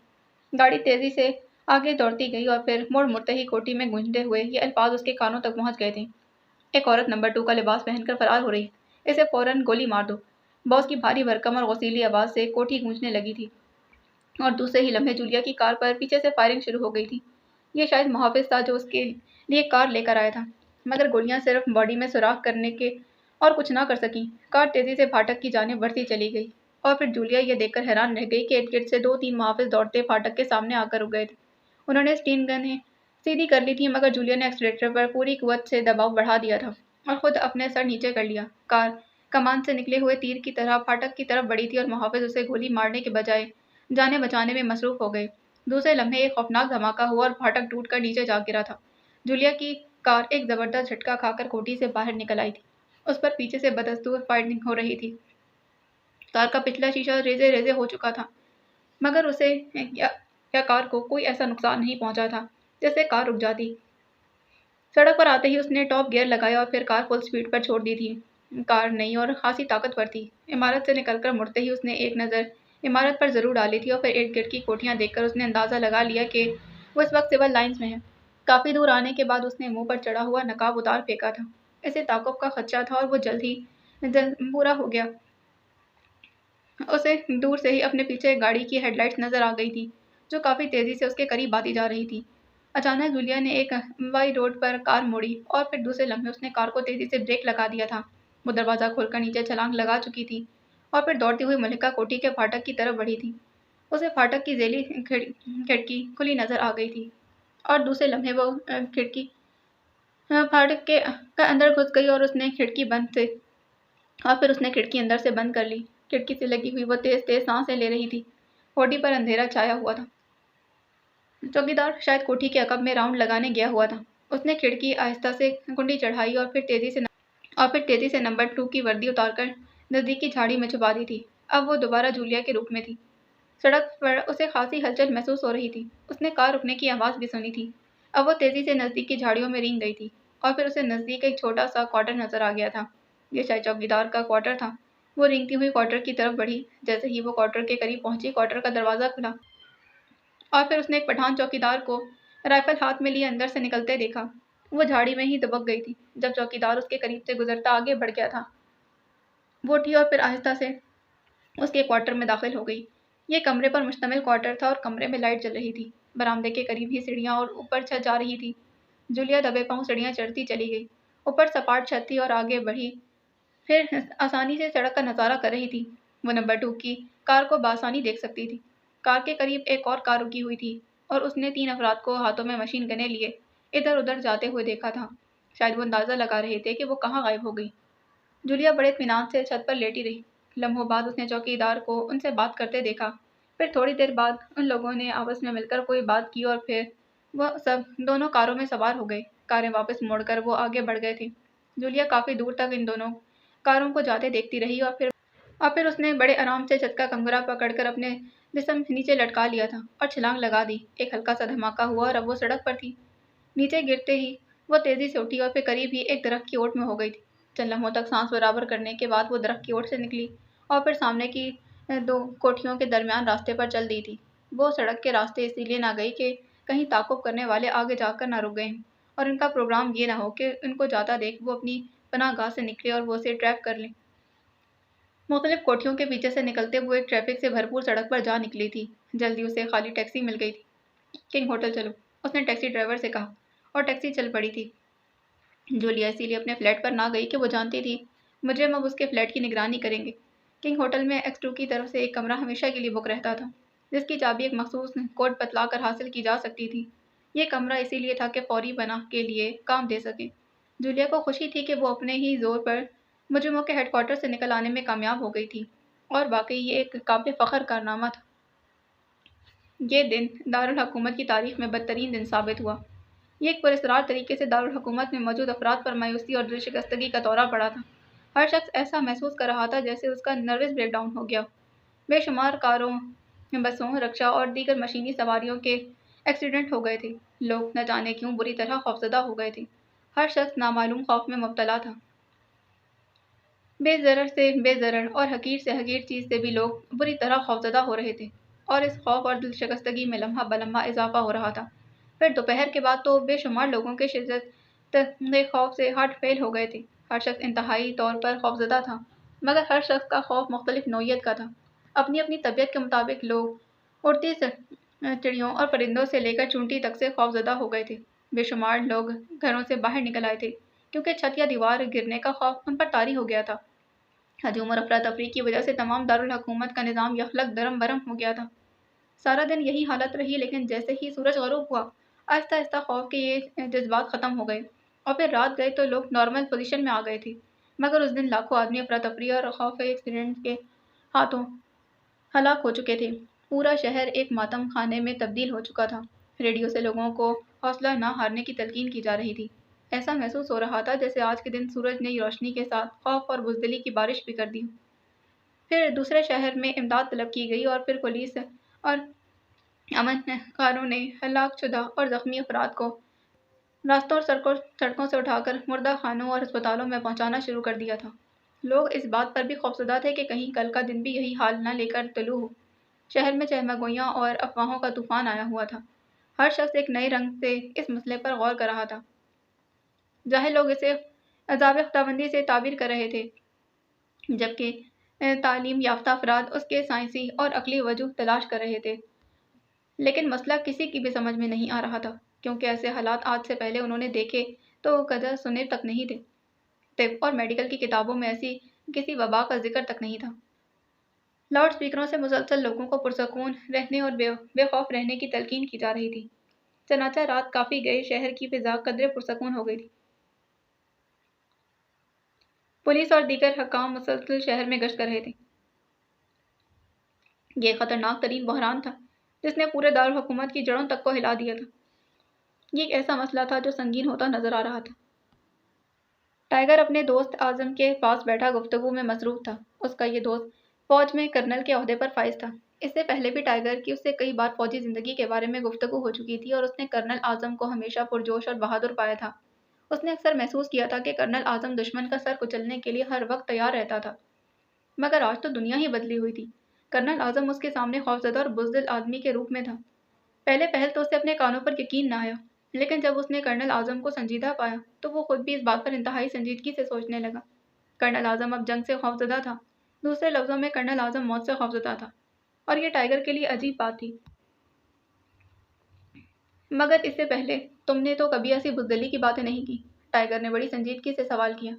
گاڑی تیزی سے آگے دوڑتی گئی اور پھر مڑتے ہی کوٹھی میں گونجتے ہوئے یہ الفاظ اس کے کانوں تک پہنچ گئے تھے، ایک عورت نمبر 2 کا لباس پہن کر فرار ہو رہی ہے، اسے فوراً گولی مار دو۔ باس کی بھاری بھرکم اور غصیلی آواز سے کوٹھی گونجنے لگی تھی اور دوسرے ہی لمحے جولیا کی کار پر پیچھے سے فائرنگ شروع ہو گئی تھی۔ یہ شاید محافظ تھا جو اس کے لیے کار لے کر آیا تھا، مگر گولیاں صرف باڈی میں سوراخ کرنے کے اور کچھ نہ کر سکیں۔ کار تیزی سے پھاٹک کی جانب بڑھتی چلی گئی اور پھر جولیا یہ دیکھ کر حیران رہ گئی کہ ارد گرد سے 2-3 محافظ دوڑتے پھاٹک کے سامنے آ کر رک گئے تھے۔ انہوں نے اسٹین گنیں سیدھی کر لی تھی، مگر جولیا نے ایکسیلیٹر پر پوری قوت سے دباؤ بڑھا دیا تھا اور خود اپنے سر نیچے کر لیا۔ کار کمان سے نکلے ہوئے تیر کی طرح پھاٹک کی طرف بڑھی تھی اور محافظ اسے گولی مارنے کے بجائے جانیں بچانے میں مصروف ہو گئے۔ دوسرے لمحے ایک خوفناک دھماکہ ہوا اور پھاٹک ٹوٹ کر نیچے جا گرا تھا۔ جولیا کی کار ایک زبردست جھٹکا کھا کر کوٹھی سے باہر نکل آئی تھی۔ اس پر پیچھے سے بدستور فائرنگ ہو رہی تھی۔ کار کا پچھلا شیشہ ریزے ریزے ہو چکا تھا، مگر اسے یا کار کو کوئی ایسا نقصان نہیں پہنچا تھا جس سے کار رک جاتی۔ سڑک پر آتے ہی اس نے ٹاپ گیئر لگایا اور پھر کار فل سپیڈ پر چھوڑ دی تھی۔ کار نئی اور خاصی طاقتور تھی۔ عمارت سے نکل کر مڑتے ہی اس نے ایک نظر عمارت پر ضرور ڈالی تھی اور پھر ارد گرد کی کوٹھیاں دیکھ کر اس نے اندازہ لگا لیا کہ وہ اس وقت سول لائنز میں ہے۔ کافی دور آنے کے بعد اس نے منہ پر چڑھا ہوا نقاب اتار پھینکا تھا۔ اسے تعاقب کا خدشہ تھا اور وہ جلد پورا ہو گیا۔ اسے دور سے ہی اپنے پیچھے گاڑی کی ہیڈ لائٹس نظر آ گئی تھی جو کافی تیزی سے اس کے قریب آتی جا رہی تھی۔ اچانک جولیا نے ایک وائی روڈ پر کار موڑی اور پھر دوسرے لمحے اس نے کار کو تیزی سے بریک لگا دیا تھا۔ وہ دروازہ کھول کر نیچے چھلانگ لگا چکی تھی اور پھر دوڑتی ہوئی ملکہ کوٹھی کے پھاٹک کی طرف بڑھی تھی۔ اسے پھاٹک کی ذیلی کھڑکی کھلی نظر آ گئی تھی اور دوسرے لمحے وہ کھڑکی پھاٹک کے اندر گھس گئی اور پھر اس نے کھڑکی اندر سے بند کر لی۔ کھڑکی سے لگی ہوئی وہ تیز تیز سانسیں لے رہی تھی۔ کوٹھی پر اندھیرا چھایا ہوا تھا۔ چوکیدار شاید کوٹھی کے عقب میں راؤنڈ لگانے گیا ہوا تھا۔ اس نے کھڑکی آہستہ سے کنڈی چڑھائی اور پھر تیزی سے نمبر 2 کی وردی اتار کر نزدیکی جھاڑی میں چھپا دی تھی۔ اب وہ دوبارہ جولیا کے روپ میں تھی۔ سڑک پر اسے خاصی ہلچل محسوس ہو رہی تھی۔ اس نے کار رکنے کی آواز بھی سنی تھی۔ اب وہ تیزی سے نزدیک کی جھاڑیوں میں رینگ گئی تھی اور پھر اسے نزدیک ایک چھوٹا سا کوارٹر نظر آ گیا تھا۔ یہ شاید چوکیدار کا کوارٹر تھا۔ وہ رینگتی ہوئی کوارٹر کی طرف بڑھی۔ جیسے ہی وہ کوارٹر کے قریب پہنچی، کوارٹر کا دروازہ کھلا اور پھر اس نے ایک پٹھان چوکیدار کو رائفل ہاتھ میں لیے اندر سے نکلتے دیکھا۔ وہ جھاڑی میں ہی دبک گئی تھی۔ جب چوکیدار اس کے قریب سے گزرتا آگے بڑھ گیا تھا، وہ اٹھی اور پھر آہستہ سے اس کے کوارٹر میں داخل ہو گئی۔ یہ کمرے پر مشتمل کوارٹر تھا اور کمرے میں لائٹ جل رہی تھی۔ برآمدے کے قریب ہی سیڑھیاں اور اوپر چھت جا رہی تھی۔ جولیا دبے پاؤں سیڑھیاں چڑھتی چلی گئی۔ اوپر سپاٹ چھت تھی اور آگے بڑھی پھر آسانی سے سڑک کا نظارہ کر رہی تھی۔ وہ نمبر 2 کی کار کو بآسانی دیکھ سکتی تھی۔ کار کے قریب ایک اور کار رکی ہوئی تھی اور اس نے 3 افراد کو ہاتھوں میں مشین گنیں لیے ادھر ادھر جاتے ہوئے دیکھا تھا۔ شاید وہ اندازہ لگا رہے تھے کہ وہ کہاں غائب ہو گئی۔ جولیا بڑے اطمینان سے چھت پر لیٹی رہی۔ لمحوں بعد اس نے چوکیدار کو ان سے بات کرتے دیکھا۔ پھر تھوڑی دیر بعد ان لوگوں نے آپس میں مل کر کوئی بات کی اور پھر وہ سب دونوں کاروں میں سوار ہو گئے۔ کاریں واپس موڑ کر وہ آگے بڑھ گئے تھے۔ جولیا کافی دور تک ان دونوں کاروں کو جاتے دیکھتی رہی اور پھر اس نے بڑے آرام سے چھت کا کنگرا پکڑ کر اپنے جسم نیچے لٹکا لیا تھا اور چھلانگ لگا دی۔ ایک ہلکا سا دھماکہ ہوا اور اب وہ سڑک پر تھی۔ نیچے گرتے ہی وہ تیزی سے اٹھی اور پھر قریب ہی ایک درخت کی اوٹ میں ہو گئی تھی۔ چند لمحوں تک سانس برابر کرنے کے بعد وہ درخت کی اوٹ سے نکلی اور پھر سامنے کی 2 کوٹھیوں کے درمیان راستے پر چل دی تھی۔ وہ سڑک کے راستے اسی لیے نہ گئی کہ کہیں تعاقب کرنے والے آگے جا کر نہ رک گئے ہیں اور ان کا پروگرام یہ نہ ہو کہ ان کو جاتا دیکھ وہ اپنی پناہ گاہ سے نکلے اور وہ اسے ٹریپ کر لیں۔ مختلف کوٹھیوں کے پیچھے سے نکلتے ہوئے ٹریفک سے بھرپور سڑک پر جا نکلی تھی۔ جلدی اسے خالی ٹیکسی مل گئی تھی۔ کنگ ہوٹل چلو، اس نے ٹیکسی ڈرائیور سے کہا اور ٹیکسی چل پڑی تھی۔ جولیا اسی لیے اپنے فلیٹ پر نہ گئی کہ وہ جانتی تھی مجرم اب اس کے فلیٹ کی نگرانی کریں گے۔ کنگ ہوٹل میں X2 کی طرف سے ایک کمرہ ہمیشہ کے لیے بک رہتا تھا، جس کی چابی ایک مخصوص کوڈ بتلا کر حاصل کی جا سکتی تھی۔ یہ کمرہ اسی لیے تھا کہ فوری پناہ کے لیے کام دے سکے۔ جولیا کو خوشی تھی کہ وہ اپنے ہی زور پر مجرموں کے ہیڈ کوارٹر سے نکل آنے میں کامیاب ہو گئی تھی، اور واقعی یہ ایک قابل فخر کارنامہ تھا۔ یہ دن دارالحکومت کی تاریخ میں بدترین دن ثابت ہوا۔ یہ ایک پراسرار طریقے سے دارالحکومت میں موجود افراد پر مایوسی اور دل شکستگی کا دورہ پڑا تھا۔ ہر شخص ایسا محسوس کر رہا تھا جیسے اس کا نروس بریک ڈاؤن ہو گیا ہو۔ بے شمار کاروں، بسوں، رکشا اور دیگر مشینی سواریوں کے ایکسیڈنٹ ہو گئے تھے۔ لوگ نہ جانے کیوں بری طرح خوفزدہ ہو گئے تھے۔ ہر شخص نامعلوم خوف میں مبتلا تھا۔ بے ضرر سے بے ضرر اور حقیر سے حقیر چیز سے بھی لوگ بری طرح خوفزدہ ہو رہے تھے، اور اس خوف اور دل شکستگی میں لمحہ بلمحہ اضافہ ہو رہا تھا۔ پھر دوپہر کے بعد تو بے شمار لوگوں کے شدت خوف سے ہارٹ فیل ہو گئے تھے۔ ہر شخص انتہائی طور پر خوفزدہ تھا، مگر ہر شخص کا خوف مختلف نوعیت کا تھا۔ اپنی اپنی طبیعت کے مطابق لوگ اڑتی چڑیوں اور پرندوں سے لے کر چونٹی تک سے خوفزدہ ہو گئے تھے۔ بے شمار لوگ گھروں سے باہر نکل آئے تھے، کیونکہ چھت یا دیوار گرنے کا خوف ان پر طاری ہو گیا تھا۔ ہجوم اور افراتفری کی وجہ سے تمام دارالحکومت کا نظام یخلک درم برم ہو گیا تھا۔ سارا دن یہی حالت رہی، لیکن جیسے ہی سورج غروب ہوا، آہستہ آہستہ خوف کے یہ جذبات ختم ہو گئے، اور پھر رات گئے تو لوگ نارمل پوزیشن میں آ گئے تھے۔ مگر اس دن لاکھوں آدمی افراتفری اور خوف ایکسیڈنٹ کے ہاتھوں ہلاک ہو چکے تھے۔ پورا شہر ایک ماتم خانے میں تبدیل ہو چکا تھا۔ ریڈیو سے لوگوں کو حوصلہ نہ ہارنے کی تلقین کی جا رہی تھی۔ ایسا محسوس ہو رہا تھا جیسے آج کے دن سورج نے روشنی کے ساتھ خوف اور بزدلی کی بارش بھی کر دی۔ پھر دوسرے شہر میں امداد طلب کی گئی، اور پھر پولیس اور امن کاروں نے ہلاک شدہ اور زخمی افراد کو راستوں اور سڑکوں سے اٹھا کر مردہ خانوں اور ہسپتالوں میں پہنچانا شروع کر دیا تھا۔ لوگ اس بات پر بھی خوفزدہ تھے کہ کہیں کل کا دن بھی یہی حال نہ لے کر طلوع ہو۔ شہر میں چہمگوئیاں اور افواہوں کا طوفان آیا ہوا تھا۔ ہر شخص ایک نئے رنگ سے اس مسئلے پر غور کر رہا تھا۔ جاہل لوگ اسے عذاب خداوندی سے تعبیر کر رہے تھے، جبکہ تعلیم یافتہ افراد اس کے سائنسی اور عقلی وجوہ تلاش کر رہے تھے۔ لیکن مسئلہ کسی کی بھی سمجھ میں نہیں آ رہا تھا، کیونکہ ایسے حالات آج سے پہلے انہوں نے دیکھے تو کدی سنے تک نہیں تھے۔ طب اور میڈیکل کی کتابوں میں ایسی کسی وبا کا ذکر تک نہیں تھا۔ لاؤڈ اسپیکروں سے مسلسل لوگوں کو پرسکون رہنے اور بے خوف رہنے کی تلقین کی جا رہی تھی۔ چنانچہ رات کافی گئے شہر کی فضا قدرے پرسکون ہو گئی تھی۔ پولیس اور دیگر حکام مسلسل شہر میں گشت کر رہے تھے۔ یہ خطرناک ترین بحران تھا جس نے پورے دارالحکومت کی جڑوں تک کو ہلا دیا تھا۔ یہ ایک ایسا مسئلہ تھا جو سنگین ہوتا نظر آ رہا تھا۔ ٹائیگر اپنے دوست اعظم کے پاس بیٹھا گفتگو میں مصروف تھا۔ اس کا یہ دوست فوج میں کرنل کے عہدے پر فائز تھا۔ اس سے پہلے بھی ٹائیگر کی اس سے کئی بار فوجی زندگی کے بارے میں گفتگو ہو چکی تھی، اور اس نے کرنل اعظم کو ہمیشہ پرجوش اور بہادر پایا تھا۔ اس نے اکثر محسوس کیا تھا کہ کرنل اعظم دشمن کا سر کچلنے کے لیے ہر وقت تیار رہتا تھا۔ مگر آج تو دنیا ہی بدلی ہوئی تھی۔ کرنل اعظم اس کے سامنے خوفزدہ اور بزدل آدمی کے روپ میں تھا۔ پہلے پہل تو اسے اپنے کانوں پر یقین نہ آیا، لیکن جب اس نے کرنل اعظم کو سنجیدہ پایا تو وہ خود بھی اس بات پر انتہائی سنجیدگی سے سوچنے لگا۔ کرنل اعظم اب جنگ سے خوفزدہ تھا۔ دوسرے لفظوں میں کرنل اعظم موت سے خوفزدہ تھا، اور یہ ٹائیگر کے لیے عجیب بات تھی۔ مگر اس سے پہلے تم نے تو کبھی ایسی بزدلی کی باتیں نہیں کی، ٹائیگر نے بڑی سنجیدگی سے سوال کیا۔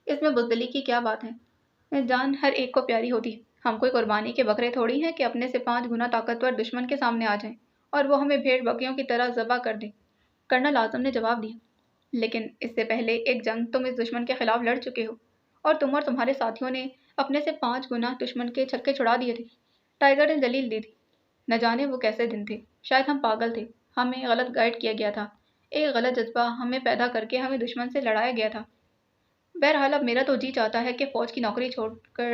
اس میں بزدلی کی کیا بات ہے؟ جان ہر ایک کو پیاری ہوتی ہے۔ ہم کوئی قربانی کے بکرے تھوڑی ہیں کہ اپنے سے 5 گنا طاقتور دشمن کے سامنے آ جائیں اور وہ ہمیں بھیڑ بکریوں کی طرح ذبح کر دے، کرنل اعظم نے جواب دیا۔ لیکن اس سے پہلے ایک جنگ تم اس دشمن کے خلاف لڑ چکے ہو، اور تم اور تمہارے ساتھیوں نے اپنے سے 5 گنا دشمن کے چھکے چھڑا دیے تھے، ٹائیگر نے دلیل دی تھی۔ نہ جانے وہ کیسے دن تھے، شاید ہم پاگل تھے، ہمیں غلط گائیڈ کیا گیا تھا، ایک غلط جذبہ ہمیں پیدا کر کے ہمیں دشمن سے لڑایا گیا تھا۔ بہرحال اب میرا تو جی چاہتا ہے کہ فوج کی نوکری چھوڑ کر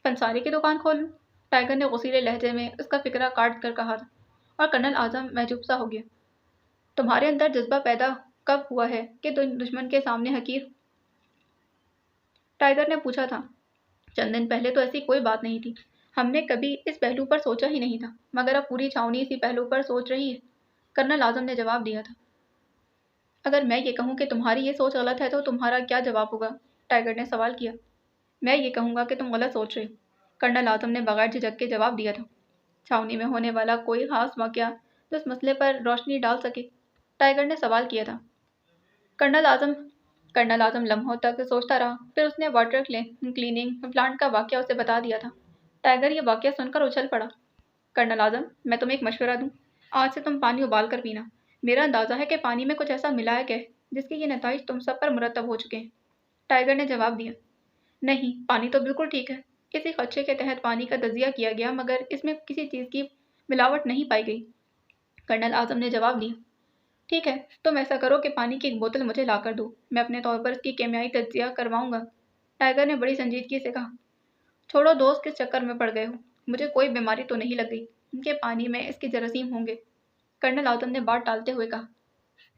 پنساری کی دکان کھولوں، ٹائیگر نے غصیلے لہجے میں اس کا فکرہ کاٹ کر کہا تھا، اور کرنل اعظم محجوب سا ہو گیا۔ تمہارے اندر جذبہ پیدا کب ہوا ہے کہ تم دشمن کے سامنے حقیر؟ ٹائیگر نے پوچھا تھا۔ چند دن پہلے تو ایسی کوئی بات نہیں تھی، ہم نے کبھی اس پہلو پر سوچا ہی نہیں تھا، مگر اب پوری چھاؤنی اسی پہلو پر سوچ رہی ہے، کرنل اعظم نے جواب دیا تھا۔ اگر میں یہ کہوں کہ تمہاری یہ سوچ غلط ہے تو تمہارا کیا جواب ہوگا؟ ٹائیگر نے سوال کیا۔ میں یہ کہوں گا کہ تم غلط سوچ رہے ہو، کرنل اعظم نے بغیر جھجک کے جواب دیا تھا۔ چھاؤنی میں ہونے والا کوئی خاص واقعہ جو اس مسئلے پر روشنی ڈال سکے؟ ٹائیگر نے سوال کیا تھا۔ کرنل اعظم کرنل اعظم لمحوں تک سوچتا رہا، پھر اس نے واٹر کلیننگ پلانٹ کا واقعہ اسے بتا دیا تھا۔ ٹائیگر یہ واقعہ سن کر اچھل پڑا۔ کرنل اعظم، میں تمہیں ایک مشورہ دوں؟ آج سے تم پانی ابال کر پینا۔ میرا اندازہ ہے کہ پانی میں کچھ ایسا ملایا گیا ہے جس کے یہ نتائج تم سب پر مرتب ہو چکے ہیں۔ ٹائیگر نے جواب دیا، نہیں، پانی تو بالکل ٹھیک ہے۔ کسی خدشے کے تحت پانی کا تجزیہ کیا گیا مگر اس میں کسی چیز کی ملاوٹ نہیں پائی گئی۔ کرنل اعظم نے جواب دیا، ٹھیک ہے، تم ایسا کرو کہ پانی کی ایک بوتل مجھے لا کر دو، میں اپنے طور پر اس کی کیمیائی تجزیہ کرواؤں گا۔ ٹائیگر نے بڑی سنجیدگی سے کہا، چھوڑو دوست، کس چکر میں پڑ گئے ہو؟ مجھے کوئی بیماری تو نہیں لگ گئی کہ پانی میں اس کے جراثیم ہوں گے؟ کرنل اعظم نے بات ٹالتے ہوئے کہا،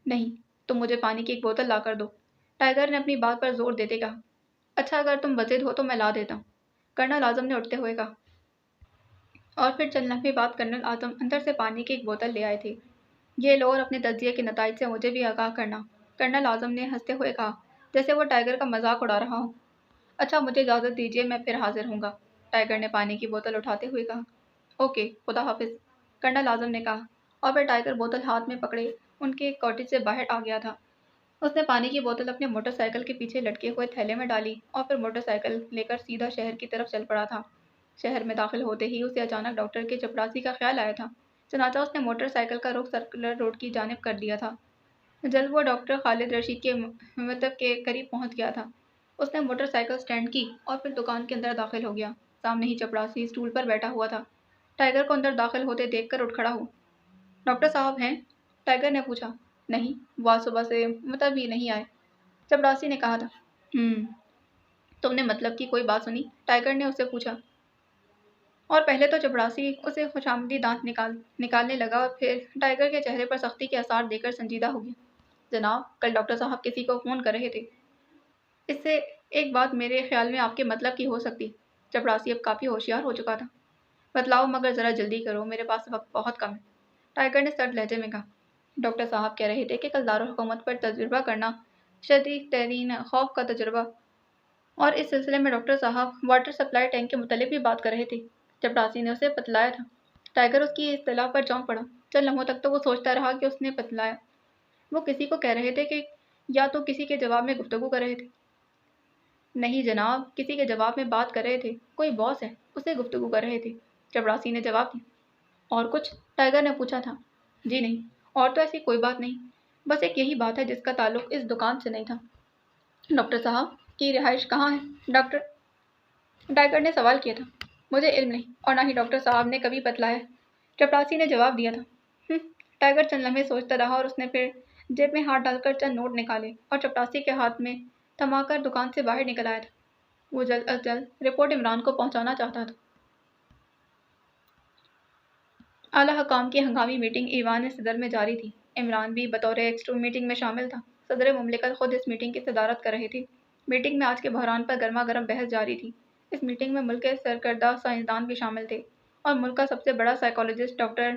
نہیں، تم مجھے پانی کی ایک بوتل لا کر دو۔ ٹائیگر نے اپنی بات پر زور دیتے کہا، اچھا، اگر تم بضد ہو تو میں لا دیتا ہوں۔ کرنل اعظم نے اٹھتے ہوئے کہا، اور پھر چند لمحے بعد کرنل اعظم اندر سے پانی کی ایک بوتل لے آئے تھے۔ یہ لو اور اپنے تجزیے کے نتائج سے مجھے بھی آگاہ کرنا۔ کرنل اعظم نے ہنستے ہوئے کہا، جیسے وہ ٹائیگر کا مذاق اڑا رہا ہو۔ اچھا، مجھے اجازت دیجیے، میں پھر حاضر ہوں گا۔ ٹائیگر نے پانی کی بوتل اٹھاتے ہوئے کہا، اوکے، خدا حافظ۔ کرنل اعظم نے کہا، اور پھر ٹائیگر بوتل ہاتھ میں پکڑے ان کے کاٹیج سے باہر آ گیا تھا۔ اس نے پانی کی بوتل اپنے موٹر سائیکل کے پیچھے لٹکے ہوئے تھیلے میں ڈالی اور پھر موٹر سائیکل لے کر سیدھا شہر کی طرف چل پڑا تھا۔ شہر میں داخل ہوتے ہی اسے اچانک ڈاکٹر کے چپڑاسی کا خیال آیا تھا، چنانچہ اس نے موٹر سائیکل کا رخ سرکولر روڈ کی جانب کر دیا تھا۔ جلد وہ ڈاکٹر خالد رشید کے مکتب کے قریب پہنچ گیا تھا۔ اس نے موٹر سائیکل سٹینڈ کی اور پھر دکان کے اندر داخل ہو گیا۔ سامنے ہی چپڑاسی اسٹول پر بیٹھا ہوا تھا۔ ٹائیگر کو اندر داخل ہوتے دیکھ کر اٹھ کھڑا ہوا۔ ڈاکٹر صاحب ہیں؟ ٹائیگر نے پوچھا۔ نہیں، وہ آج صبح سے مطلب ہی نہیں آئے، چپڑاسی نے کہا تھا۔ تم نے مطلب کی کوئی بات سنی؟ ٹائیگر نے اس سے پوچھا۔ اور پہلے تو چپڑاسی اسے خوشامدی دانت نکالنے لگا اور پھر ٹائیگر کے چہرے پر سختی کے آثار دیکھ کر سنجیدہ ہو گیا۔ جناب، کل ڈاکٹر صاحب کسی کو فون کر رہے تھے۔ اس سے ایک بات میرے خیال میں آپ کے مطلب کی ہو سکتی۔ چپڑاسی اب کافی ہوشیار ہو چکا تھا۔ بتلاؤ، مگر ذرا جلدی کرو، میرے پاس وقت بہت کم ہے۔ ٹائیگر نے سرد لہجے میں کہا، ڈاکٹر صاحب کہہ رہے تھے کہ کل دارالحکومت پر تجربہ کرنا شدید ترین خوف کا تجربہ، اور اس سلسلے میں ڈاکٹر صاحب واٹر سپلائی ٹینک کے متعلق بھی بات کر رہے تھے۔ چپڑاسی نے اسے بتلایا تھا۔ ٹائیگر اس کی اصطلاح پر چونک پڑا۔ چند لمحوں تک تو وہ سوچتا رہا کہ اس نے بتلایا، وہ کسی کو کہہ رہے تھے کہ یا تو کسی کے جواب میں گفتگو کر رہے تھے؟ نہیں جناب، کسی کے جواب میں بات کر رہے تھے، کوئی باس ہے، اسے گفتگو کر رہے تھے، چپڑاسی نے جواب دیا۔ اور کچھ؟ ٹائیگر نے پوچھا تھا۔ جی نہیں، اور تو ایسی کوئی بات نہیں، بس ایک یہی بات ہے جس کا تعلق اس دکان سے نہیں تھا۔ ڈاکٹر صاحب کی رہائش کہاں ہے؟ ٹائیگر نے سوال کیا تھا۔ مجھے علم نہیں، اور نہ ہی ڈاکٹر صاحب نے کبھی بتلایا، چپڑاسی نے جواب دیا تھا۔ ٹائیگر چند لمحے سوچتا رہا اور اس نے پھر جیب میں ہاتھ ڈال کر چند نوٹ نکالے اور چپڑاسی کے ہاتھ میں تھما کر دکان سے باہر نکل آیا تھا۔ وہ جلد از جلد رپورٹ عمران کو پہنچانا چاہتا تھا۔ اعلیٰ حکام کی ہنگامی میٹنگ ایوان صدر میں جاری تھی۔ عمران بھی بطور ایکسٹرو میٹنگ میں شامل تھا۔ صدر مملکت خود اس میٹنگ کی صدارت کر رہے تھے۔ میٹنگ میں آج کے بحران پر گرما گرم بحث جاری تھی۔ اس میٹنگ میں ملک کے سرکردہ سائنسدان بھی شامل تھے اور ملک کا سب سے بڑا سائیکالوجسٹ ڈاکٹر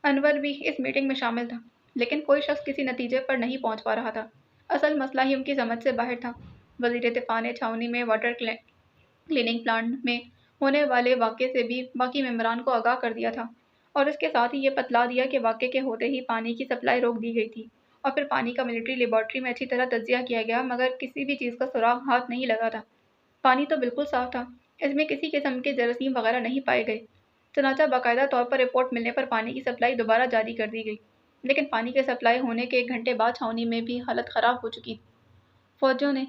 انور بھی اس میٹنگ میں شامل تھا، لیکن کوئی شخص کسی نتیجے پر نہیں پہنچ پا رہا تھا۔ اصل مسئلہ ہی ان کی سمجھ سے باہر تھا۔ وزیر دفاع نے چھاؤنی میں واٹر کلیننگ پلانٹ میں ہونے والے واقعے سے بھی باقی ممبران کو آگاہ کر دیا تھا، اور اس کے ساتھ ہی یہ بتلا دیا کہ واقعے کے ہوتے ہی پانی کی سپلائی روک دی گئی تھی، اور پھر پانی کا ملٹری لیبارٹری میں اچھی طرح تجزیہ کیا گیا مگر کسی بھی چیز کا سراغ ہاتھ نہیں لگا تھا۔ پانی تو بالکل صاف تھا، اس میں کسی قسم کے جراثیم وغیرہ نہیں پائے گئے۔ چنانچہ باقاعدہ طور پر رپورٹ ملنے پر پانی کی سپلائی دوبارہ جاری کر دی گئی، لیکن پانی کے سپلائی ہونے کے 1 گھنٹے بعد چھاؤنی میں بھی حالت خراب ہو چکی تھی۔ فوجیوں نے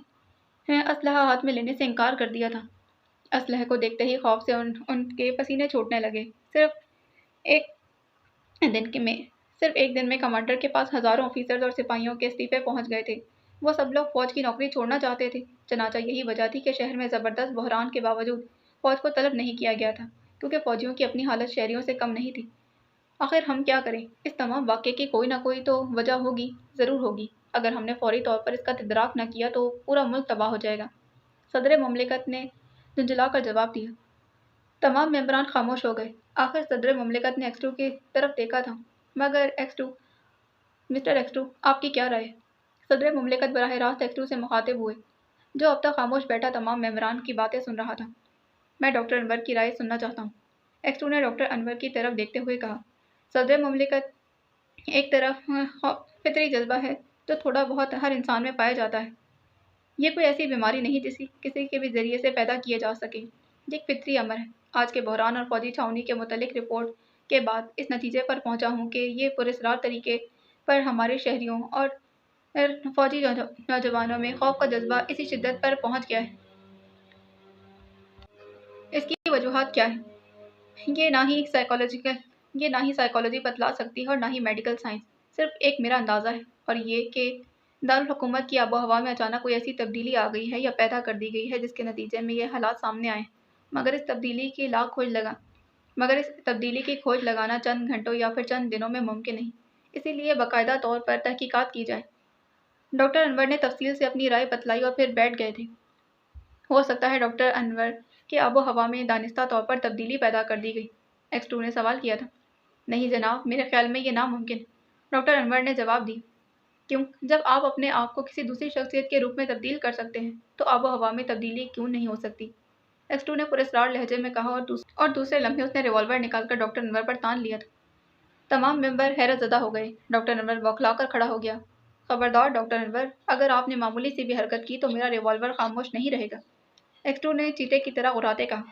اسلحہ ہاتھ میں لینے سے انکار کر دیا تھا۔ اسلحے کو دیکھتے ہی خوف سے ان کے پسینے چھوٹنے لگے۔ صرف ایک دن میں کمانڈر کے پاس ہزاروں آفیسرز اور سپاہیوں کے استعفے پہنچ گئے تھے۔ وہ سب لوگ فوج کی نوکری چھوڑنا چاہتے تھے۔ چنانچہ یہی وجہ تھی کہ شہر میں زبردست بحران کے باوجود فوج کو طلب نہیں کیا گیا تھا، کیونکہ فوجیوں کی اپنی حالت شہریوں سے کم نہیں تھی۔ آخر ہم کیا کریں؟ اس تمام واقعے کی کوئی نہ کوئی تو وجہ ہوگی، ضرور ہوگی۔ اگر ہم نے فوری طور پر اس کا ادراک نہ کیا تو پورا ملک تباہ ہو جائے گا۔ صدر مملکت نے جھنجھلا کر جواب دیا۔ تمام ممبران خاموش ہو گئے۔ آخر صدر مملکت نے ایکسٹرو کی طرف دیکھا تھا۔ مگر مسٹر ایکسٹرو، آپ کی کیا رائے ہے؟ صدر مملکت براہ راست ایکسٹرو سے مخاطب ہوئے، جو اب تک خاموش بیٹھا تمام ممبران کی باتیں سن رہا تھا۔ میں ڈاکٹر انور کی رائے سننا چاہتا ہوں۔ ایکسٹرو نے ڈاکٹر انور کی طرف دیکھتے ہوئے کہا، صدر مملکت، ایک طرف فطری جذبہ ہے جو تھوڑا بہت ہر انسان میں پایا جاتا ہے، یہ کوئی ایسی بیماری نہیں جس کسی کے بھی ذریعے سے پیدا کیے جا سکے، یہ ایک فطری امر ہے۔ آج کے بحران اور فوجی چھاؤنی کے متعلق رپورٹ کے بعد اس نتیجے پر پہنچا ہوں کہ یہ پراسرار طریقے پر ہمارے شہریوں اور فوجی نوجوانوں میں خوف کا جذبہ اسی شدت پر پہنچ گیا ہے۔ اس کی وجوہات کیا ہیں؟ یہ نہ ہی سائیکالوجی بتلا سکتی ہے اور نہ ہی میڈیکل سائنس، صرف ایک میرا اندازہ ہے، اور یہ کہ دارالحکومت کی آب و ہوا میں اچانک کوئی ایسی تبدیلی آ گئی ہے یا پیدا کر دی گئی ہے جس کے نتیجے میں یہ حالات سامنے آئے ہیں۔ مگر اس تبدیلی کی کھوج لگانا چند گھنٹوں یا پھر چند دنوں میں ممکن نہیں، اسی لیے باقاعدہ طور پر تحقیقات کی جائے۔ ڈاکٹر انور نے تفصیل سے اپنی رائے بتلائی اور پھر بیٹھ گئے تھے۔ ہو سکتا ہے ڈاکٹر انور کی آب و ہوا میں دانستہ طور پر تبدیلی پیدا کر دی گئی، ایکسٹرو نے سوال کیا تھا۔ نہیں جناب، میرے خیال میں یہ ناممکن، ڈاکٹر انور نے جواب دیا۔ کیوں؟ جب آپ اپنے آپ کو کسی دوسری شخصیت کے روپ میں تبدیل کر سکتے ہیں تو آب و ہوا میں تبدیلی کیوں نہیں ہو سکتی؟ ایکسٹرو نے پراسرار لہجے میں کہا، اور دوسرے لمحے اس نے ریوالور نکال کر ڈاکٹر انور پر تان لیا تھا۔ تمام ممبر حیرت زدہ ہو گئے۔ ڈاکٹر انور بوکھلا کر کھڑا ہو گیا۔ خبردار ڈاکٹر انور، اگر آپ نے معمولی سی بھی حرکت کی تو میرا ریوالور خاموش نہیں رہے گا، ایکسٹرو نے چیتے کی طرح اڑاتے کہا،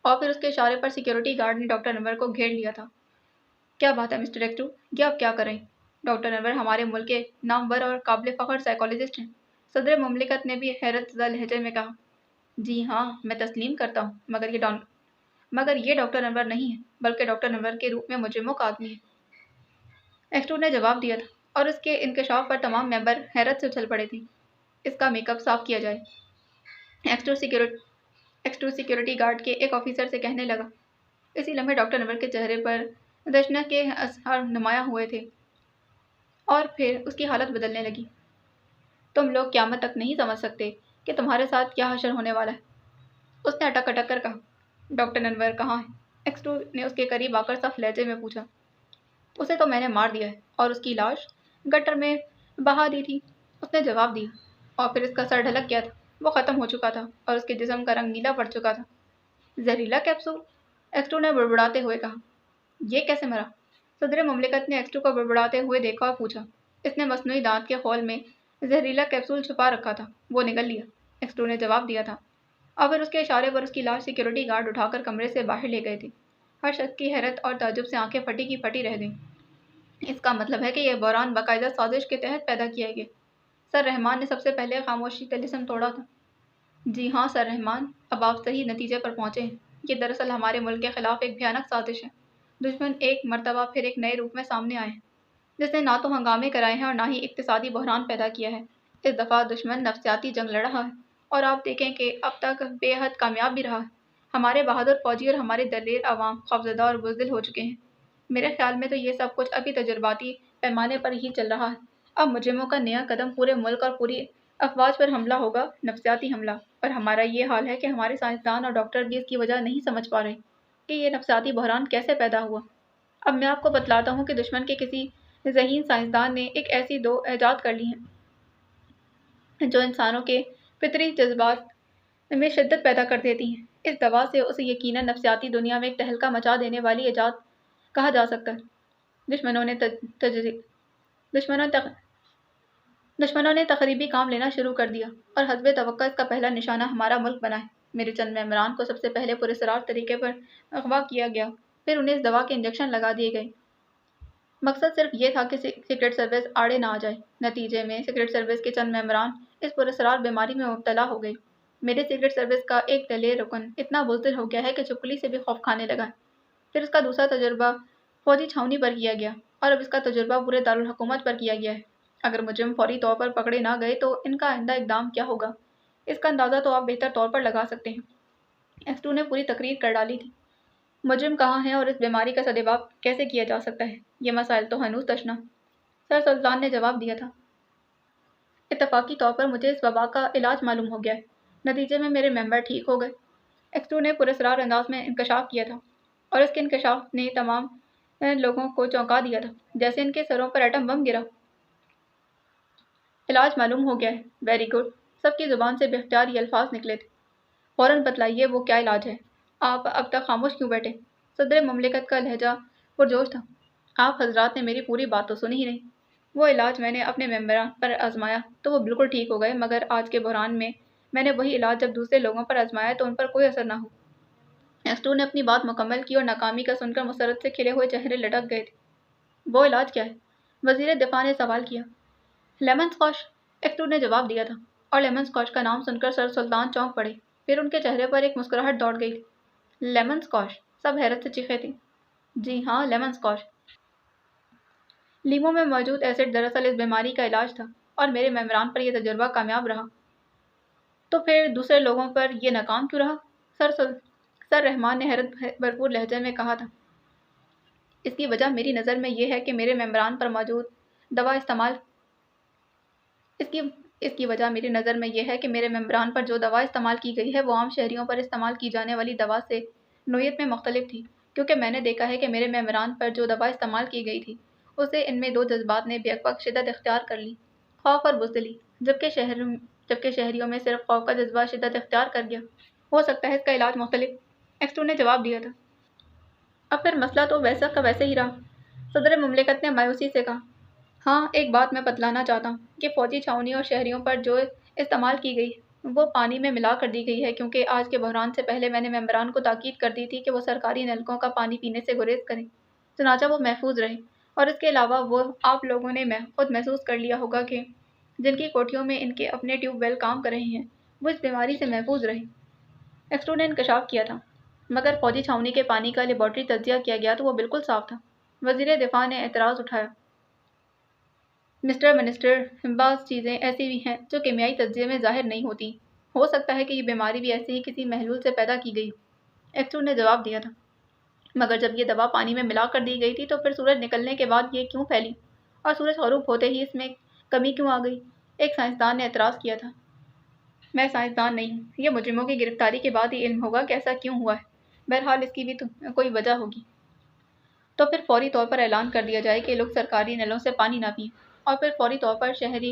اور پھر اس کے اشارے پر سیکیورٹی گارڈ نے ڈاکٹر انور کو گھیر لیا تھا۔ کیا بات ہے مسٹر ایکسٹرو، یہ آپ کیا کر رہے ہیں؟ ڈاکٹر انور ہمارے ملک کے نامور اور قابل فخر سائیکالوجسٹ ہیں، صدر مملکت نے بھی حیرت زدہ لہجے میں کہا۔ جی ہاں، میں تسلیم کرتا ہوں، مگر یہ ڈاکٹر انور نہیں ہے، بلکہ ڈاکٹر انور کے روپ میں مجرموں کا آدمی ہے، ایکسٹرو نے جواب دیا تھا، اور اس کے انکشاف پر تمام ممبر حیرت سے اچھل پڑے تھے۔ اس کا میک اپ صاف کیا جائے، ایکسٹرو سیکیورٹی گارڈ کے ایک آفیسر سے کہنے لگا۔ اسی لمحے ڈاکٹر انور کے چہرے پر دشنت کے اظہار نمایاں ہوئے تھے، اور پھر اس کی حالت بدلنے لگی۔ تم لوگ قیامت تک نہیں سمجھ سکتے کہ تمہارے ساتھ کیا حشر ہونے والا ہے، اس نے اٹک اٹک کر کہا۔ ڈاکٹر انور کہاں ہے؟ ایکسٹرو نے اس کے قریب آ کر سخت لہجے میں پوچھا۔ اسے تو میں نے مار دیا ہے اور اس کی لاش گٹر میں بہا دی تھی، اس نے جواب دیا، اور پھر اس کا سر ڈھلک گیا تھا، وہ ختم ہو چکا تھا اور اس کے جسم کا رنگ نیلا پڑ چکا تھا۔ زہریلا کیپسول؟ ایکسٹرو نے بڑبڑاتے ہوئے کہا۔ یہ کیسے مرا؟ صدر مملکت نے ایکسٹرو کو بڑبڑاتے ہوئے دیکھا اور پوچھا۔ اس نے مصنوعی دانت کے خول میں زہریلا کیپسول چھپا رکھا تھا، وہ نگل لیا، ایکسٹرو نے جواب دیا تھا، اور پھر اس کے اشارے پر اس کی لاش سیکیورٹی گارڈ اٹھا کر کمرے سے باہر لے گئے تھے۔ ہر شخص کی حیرت اور تعجب سے آنکھیں پھٹی کی پھٹی رہ گئیں۔ اس کا مطلب ہے کہ یہ بحران باقاعدہ سازش کے تحت پیدا کیا گیا۔ سر رحمان نے سب سے پہلے خاموشی طلسم توڑا تھا۔ جی ہاں سر رحمان، اب آپ صحیح نتیجے پر پہنچے ہیں، یہ دراصل ہمارے ملک کے خلاف ایک بھیانک سازش ہے۔ دشمن ایک مرتبہ پھر ایک نئے روپ میں سامنے آئے ہیں، جس نے نہ تو ہنگامے کرائے ہیں اور نہ ہی اقتصادی بحران پیدا کیا ہے۔ اس دفعہ دشمن نفسیاتی جنگ لڑ رہا ہے، اور آپ دیکھیں کہ اب تک بے حد کامیاب بھی رہا ہے۔ ہمارے بہادر فوجی اور ہمارے دلیر عوام خوفزدہ اور بزدل ہو چکے ہیں۔ میرے خیال میں تو یہ سب کچھ ابھی تجرباتی پیمانے پر ہی چل رہا ہے۔ اب مجرموں کا نیا قدم پورے ملک اور پوری افواج پر حملہ ہوگا، نفسیاتی حملہ، اور ہمارا یہ حال ہے کہ ہمارے سائنسدان اور ڈاکٹر بھی اس کی وجہ نہیں سمجھ پا رہے کہ یہ نفسیاتی بحران کیسے پیدا ہوا۔ اب میں آپ کو بتلاتا ہوں کہ دشمن کے کسی ذہین سائنسدان نے ایک ایسی دو ایجاد کر لی ہیں جو انسانوں کے فطری جذبات میں شدت پیدا کر دیتی ہیں۔ اس دوا سے اسے یقیناً نفسیاتی دنیا میں ایک تہلکہ مچا دینے والی ایجاد کہا جا سکتا ہے۔ دشمنوں نے تخریبی کام لینا شروع کر دیا، اور حسب توقع اس کا پہلا نشانہ ہمارا ملک بنا ہے۔ میرے چند ممبران کو سب سے پہلے پراسرار طریقے پر اغوا کیا گیا، پھر انہیں اس دوا کے انجیکشن لگا دیے گئے۔ مقصد صرف یہ تھا کہ سیکرٹ سروس آڑے نہ آ جائے۔ نتیجے میں سیکرٹ سروس کے چند ممبران اس پراسرار بیماری میں مبتلا ہو گئے۔ میرے سیکرٹ سروس کا ایک دلیر رکن اتنا بزدل ہو گیا ہے کہ چھپکلی سے بھی خوف کھانے لگا ہے۔ پھر اس کا دوسرا تجربہ فوجی چھاؤنی پر کیا گیا، اور اب اس کا تجربہ پورے دارالحکومت پر کیا گیا ہے۔ اگر مجرم فوری طور پر پکڑے نہ گئے تو ان کا آئندہ اقدام کیا ہوگا، اس کا اندازہ تو آپ بہتر طور پر لگا سکتے ہیں۔ ایکسٹرو نے پوری تقریر کر ڈالی تھی۔ مجرم کہاں ہیں اور اس بیماری کا سدباب کیسے کیا جا سکتا ہے، یہ مسائل تو ہنوز تشنہ۔ سر سلطان نے جواب دیا تھا۔ اتفاقی طور پر مجھے اس وبا کا علاج معلوم ہو گیا ہے، نتیجے میں میرے ممبر ٹھیک ہو گئے۔ ایکسٹرو نے پراسرار انداز میں انکشاف کیا تھا، اور اس کے انکشاف نے تمام لوگوں کو چونکا دیا تھا، جیسے ان کے سروں پر ایٹم بم گرا۔ علاج معلوم ہو گیا ہے، ویری گڈ، سب کی زبان سے بے اختیار یہ الفاظ نکلے تھے۔ فوراً بتلائیے وہ کیا علاج ہے، آپ اب تک خاموش کیوں بیٹھے؟ صدر مملکت کا لہجہ پرجوش تھا۔ آپ حضرات نے میری پوری بات تو سنی ہی نہیں۔ وہ علاج میں نے اپنے ممبران پر آزمایا تو وہ بالکل ٹھیک ہو گئے، مگر آج کے بحران میں نے وہی علاج جب دوسرے لوگوں پر آزمایا تو ان پر کوئی اثر نہ ہو۔ ایکسٹرو نے اپنی بات مکمل کی اور ناکامی کا سن کر مسرت سے کھلے ہوئے چہرے لٹک گئے تھے۔ وہ علاج کیا ہے؟ وزیر دفاع نے سوال کیا۔ لیمن اسکواش، ایکٹو نے جواب دیا تھا، اور لیمن اسکواش کا نام سن کر سر سلطان چونک پڑے، پھر ان کے چہرے پر ایک مسکراہٹ دوڑ گئی تھی۔ لیمن اسکواش، سب حیرت سے چیخے تھے۔ جی ہاں، لیمن اسکواش۔ لیموں میں موجود ایسڈ دراصل اس بیماری کا علاج تھا، اور میرے ممبران پر یہ تجربہ کامیاب رہا۔ تو پھر دوسرے لوگوں پر یہ ناکام کیوں رہا؟ سر رحمان نے حیرت بھرپور لہجے میں کہا تھا۔ اس کی وجہ میری نظر میں یہ ہے کہ میرے ممبران پر موجود دوا استعمال اس کی وجہ میری نظر میں یہ ہے کہ میرے ممبران پر جو دوا استعمال کی گئی ہے وہ عام شہریوں پر استعمال کی جانے والی دوا سے نوعیت میں مختلف تھی، کیونکہ میں نے دیکھا ہے کہ میرے ممبران پر جو دوا استعمال کی گئی تھی اسے ان میں دو جذبات نے بیک وقت شدت اختیار کر لی، خوف اور بزدلی، جبکہ شہریوں میں صرف خوف کا جذبہ شدت اختیار کر گیا۔ ہو سکتا ہے اس کا علاج مختلف، ایکسٹو نے جواب دیا تھا۔ اب پھر مسئلہ تو ویسا کا ویسے ہی رہا، صدر مملکت نے مایوسی سے کہا۔ ہاں، ایک بات میں بتلانا چاہتا ہوں کہ فوجی چھاؤنیوں اور شہریوں پر جو استعمال کی گئی وہ پانی میں ملا کر دی گئی ہے، کیونکہ آج کے بحران سے پہلے میں نے ممبران کو تاکید کر دی تھی کہ وہ سرکاری نلکوں کا پانی پینے سے گریز کریں، چنانچہ وہ محفوظ رہے۔ اور اس کے علاوہ وہ آپ لوگوں نے خود محسوس کر لیا ہوگا کہ جن کی کوٹھیوں میں ان کے اپنے ٹیوب ویل کام کر رہے ہیں وہ اس بیماری سے محفوظ رہے۔ ایکسٹرو نے انکشاف کیا تھا، مگر فوجی چھاؤنی کے پانی کا لیبارٹری تجزیہ کیا گیا تو وہ بالکل صاف تھا۔ وزیر دفاع نے اعتراض اٹھایا۔ مسٹر منسٹر، بعض چیزیں ایسی بھی ہیں جو کیمیائی تجزیے میں ظاہر نہیں ہوتی، ہو سکتا ہے کہ یہ بیماری بھی ایسے ہی کسی محلول سے پیدا کی گئی، ایکسٹرو نے جواب دیا تھا۔ مگر جب یہ دوا پانی میں ملا کر دی گئی تھی تو پھر سورج نکلنے کے بعد یہ کیوں پھیلی، اور سورج غروب ہوتے ہی اس میں کمی کیوں آ گئی؟ ایک سائنسدان نے اعتراض کیا تھا۔ میں سائنسدان نہیں ہوں، یہ مجرموں کی گرفتاری کے بعد ہی علم ہوگا کہ ایسا کیوں ہوا ہے، بہرحال اس کی بھی تو کوئی وجہ ہوگی۔ تو پھر فوری طور پر اعلان کر دیا جائے کہ لوگ سرکاری نلوں سے پانی نہ پئیں، اور پھر فوری طور پر شہر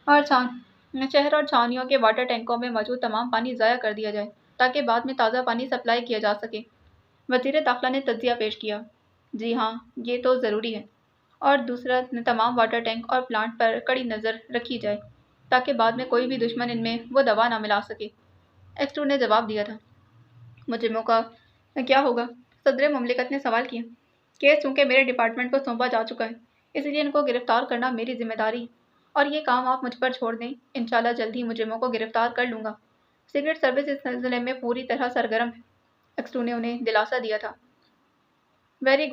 اور چھاؤنیوں کے واٹر ٹینکوں میں موجود تمام پانی ضائع کر دیا جائے تاکہ بعد میں تازہ پانی سپلائی کیا جا سکے۔ وزیر داخلہ نے تجزیہ پیش کیا۔ جی ہاں، یہ تو ضروری ہے، اور دوسرا تمام واٹر ٹینک اور پلانٹ پر کڑی نظر رکھی جائے تاکہ بعد میں کوئی بھی دشمن ان میں وہ دوا نہ ملا سکے، ایکسٹرو نے جواب دیا تھا۔ مجرموں کا کیا ہوگا؟ صدر مملکت نے سوال کیا۔ کیس چونکہ میرے ڈپارٹمنٹ کو سونپا جا چکا ہے، اس لیے ان کو گرفتار کرنا میری ذمہ داری ہے، اور یہ کام آپ مجھ پر چھوڑ دیں، انشاءاللہ جلد ہی مجرموں کو گرفتار کر لوں گا۔ سیکرٹ سروس اس سلسلے میں پوری طرح سرگرم ہے، ایکسٹرو نے انہیں دلاسا دیا تھا۔ ویری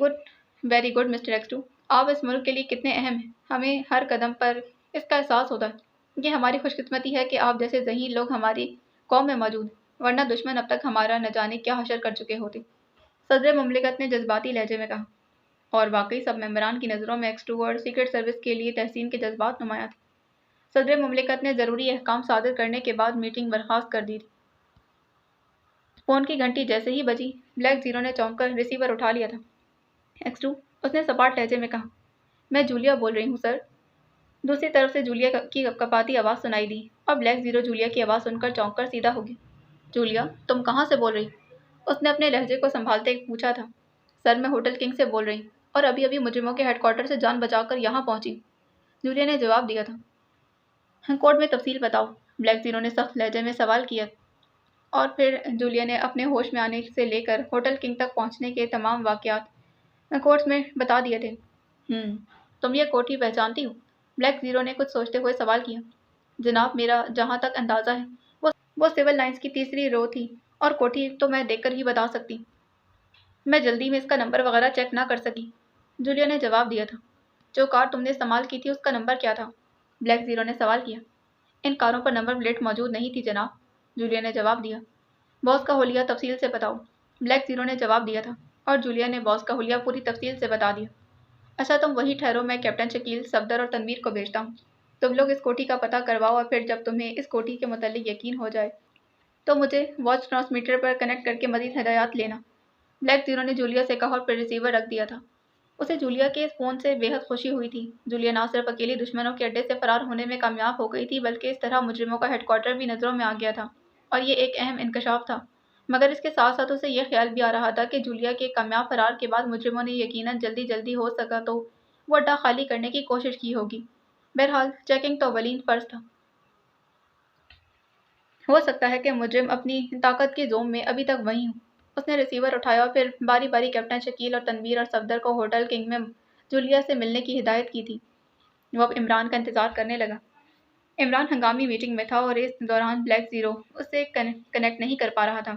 گڈ مسٹر ایکسٹرو، آپ اس ملک کے لیے کتنے اہم ہیں، ہمیں ہر قدم پر اس کا احساس ہوتا ہے۔ یہ ہماری خوش قسمتی ہے کہ آپ جیسے ذہین لوگ ہماری قوم میں موجود ہیں، ورنہ دشمن اب تک ہمارا نہ جانے کیا حشر کر چکے ہوتے، صدر مملکت نے جذباتی لہجے میں کہا۔ اور واقعی سب ممبران کی نظروں میں ایکسٹرو اور سیکرٹ سروس کے لیے تحسین کے جذبات نمایاں تھے۔ صدر مملکت نے ضروری احکام صادر کرنے کے بعد میٹنگ برخاست کر دی تھی۔ فون کی گھنٹی جیسے ہی بجی، بلیک زیرو نے چونک کر ریسیور اٹھا لیا تھا۔ ایکسٹرو، اس نے سپاٹ لہجے میں کہا۔ میں جولیا بول رہی ہوں سر۔ دوسری طرف سے جولیا کی کپکپاتی آواز سنائی دی، اور بلیک زیرو جولیا کی آواز سن کر چونک کر سیدھا ہو گیا۔ جولیا، تم کہاں سے بول رہی؟ اس نے اپنے لہجے کو سنبھالتے پوچھا تھا۔ سر، میں ہوٹل کنگ سے بول رہی ہوں، اور ابھی مجرموں کے ہیڈ کوارٹر سے جان بچا کر یہاں پہنچی، جولیا نے جواب دیا تھا۔ کورٹ میں تفصیل بتاؤ، بلیک زیرو نے سخت لہجے میں سوال کیا، اور پھر جولیا نے اپنے ہوش میں آنے سے لے کر ہوٹل کنگ تک پہنچنے کے تمام واقعات کورٹ میں بتا دیے تھے۔ تم یہ کوٹھی پہچانتی ہو؟ بلیک زیرو نے کچھ سوچتے ہوئے سوال کیا۔ جناب، میرا جہاں تک اندازہ ہے وہ سول لائنز کی تیسری رو تھی، اور کوٹھی تو میں دیکھ کر ہی بتا سکتی، میں جلدی میں اس کا نمبر وغیرہ چیک نہ کر سکی، جولیا نے جواب دیا تھا۔ جو کار تم نے استعمال کی تھی اس کا نمبر کیا تھا؟ بلیک زیرو نے سوال کیا۔ ان کاروں پر نمبر پلیٹ موجود نہیں تھی جناب، جولیا نے جواب دیا۔ باس کا حلیہ تفصیل سے بتاؤ، بلیک زیرو نے جواب دیا تھا، اور جولیا نے باس کا حلیہ پوری تفصیل سے بتا دیا۔ اچھا، تم وہیں ٹھہرو، میں کیپٹن شکیل، صفدر اور تنویر کو بھیجتا ہوں۔ تم لوگ اس کوٹھی کا پتہ کرواؤ، اور پھر جب تمہیں اس کوٹھی کے متعلق یقین ہو جائے تو مجھے واچ ٹرانسمیٹر پر کنیکٹ کر کے مزید ہدایات لینا، بلیک زیرو نے جولیا سے کہا، اور پھر ریسیور رکھ دیا تھا۔ اسے جولیا کے اس فون سے بے حد خوشی ہوئی تھی۔ جولیا نہ صرف اکیلی دشمنوں کے اڈے سے فرار ہونے میں کامیاب ہو گئی تھی، بلکہ اس طرح مجرموں کا ہیڈ کوارٹر بھی نظروں میں آ گیا تھا، اور یہ ایک اہم انکشاف تھا۔ مگر اس کے ساتھ ساتھ اسے یہ خیال بھی آ رہا تھا کہ جولیا کے کامیاب فرار کے بعد مجرموں نے یقیناً جلدی ہو سکا تو وہ اڈا خالی کرنے کی کوشش کی ہوگی۔ بہرحال چیکنگ تو اولین فرض تھا۔ ہو سکتا ہے کہ مجرم اپنی طاقت کے زوم میں ابھی تک وہیں ہوں۔ اس نے ریسیور اٹھایا اور پھر باری باری کیپٹن شکیل اور تنویر اور صفدر کو ہوٹل کنگ میں جولیا سے ملنے کی ہدایت کی تھی۔ وہ اب عمران کا انتظار کرنے لگا۔ عمران ہنگامی میٹنگ میں تھا اور اس دوران بلیک زیرو اس سے کنیکٹ نہیں کر پا رہا تھا،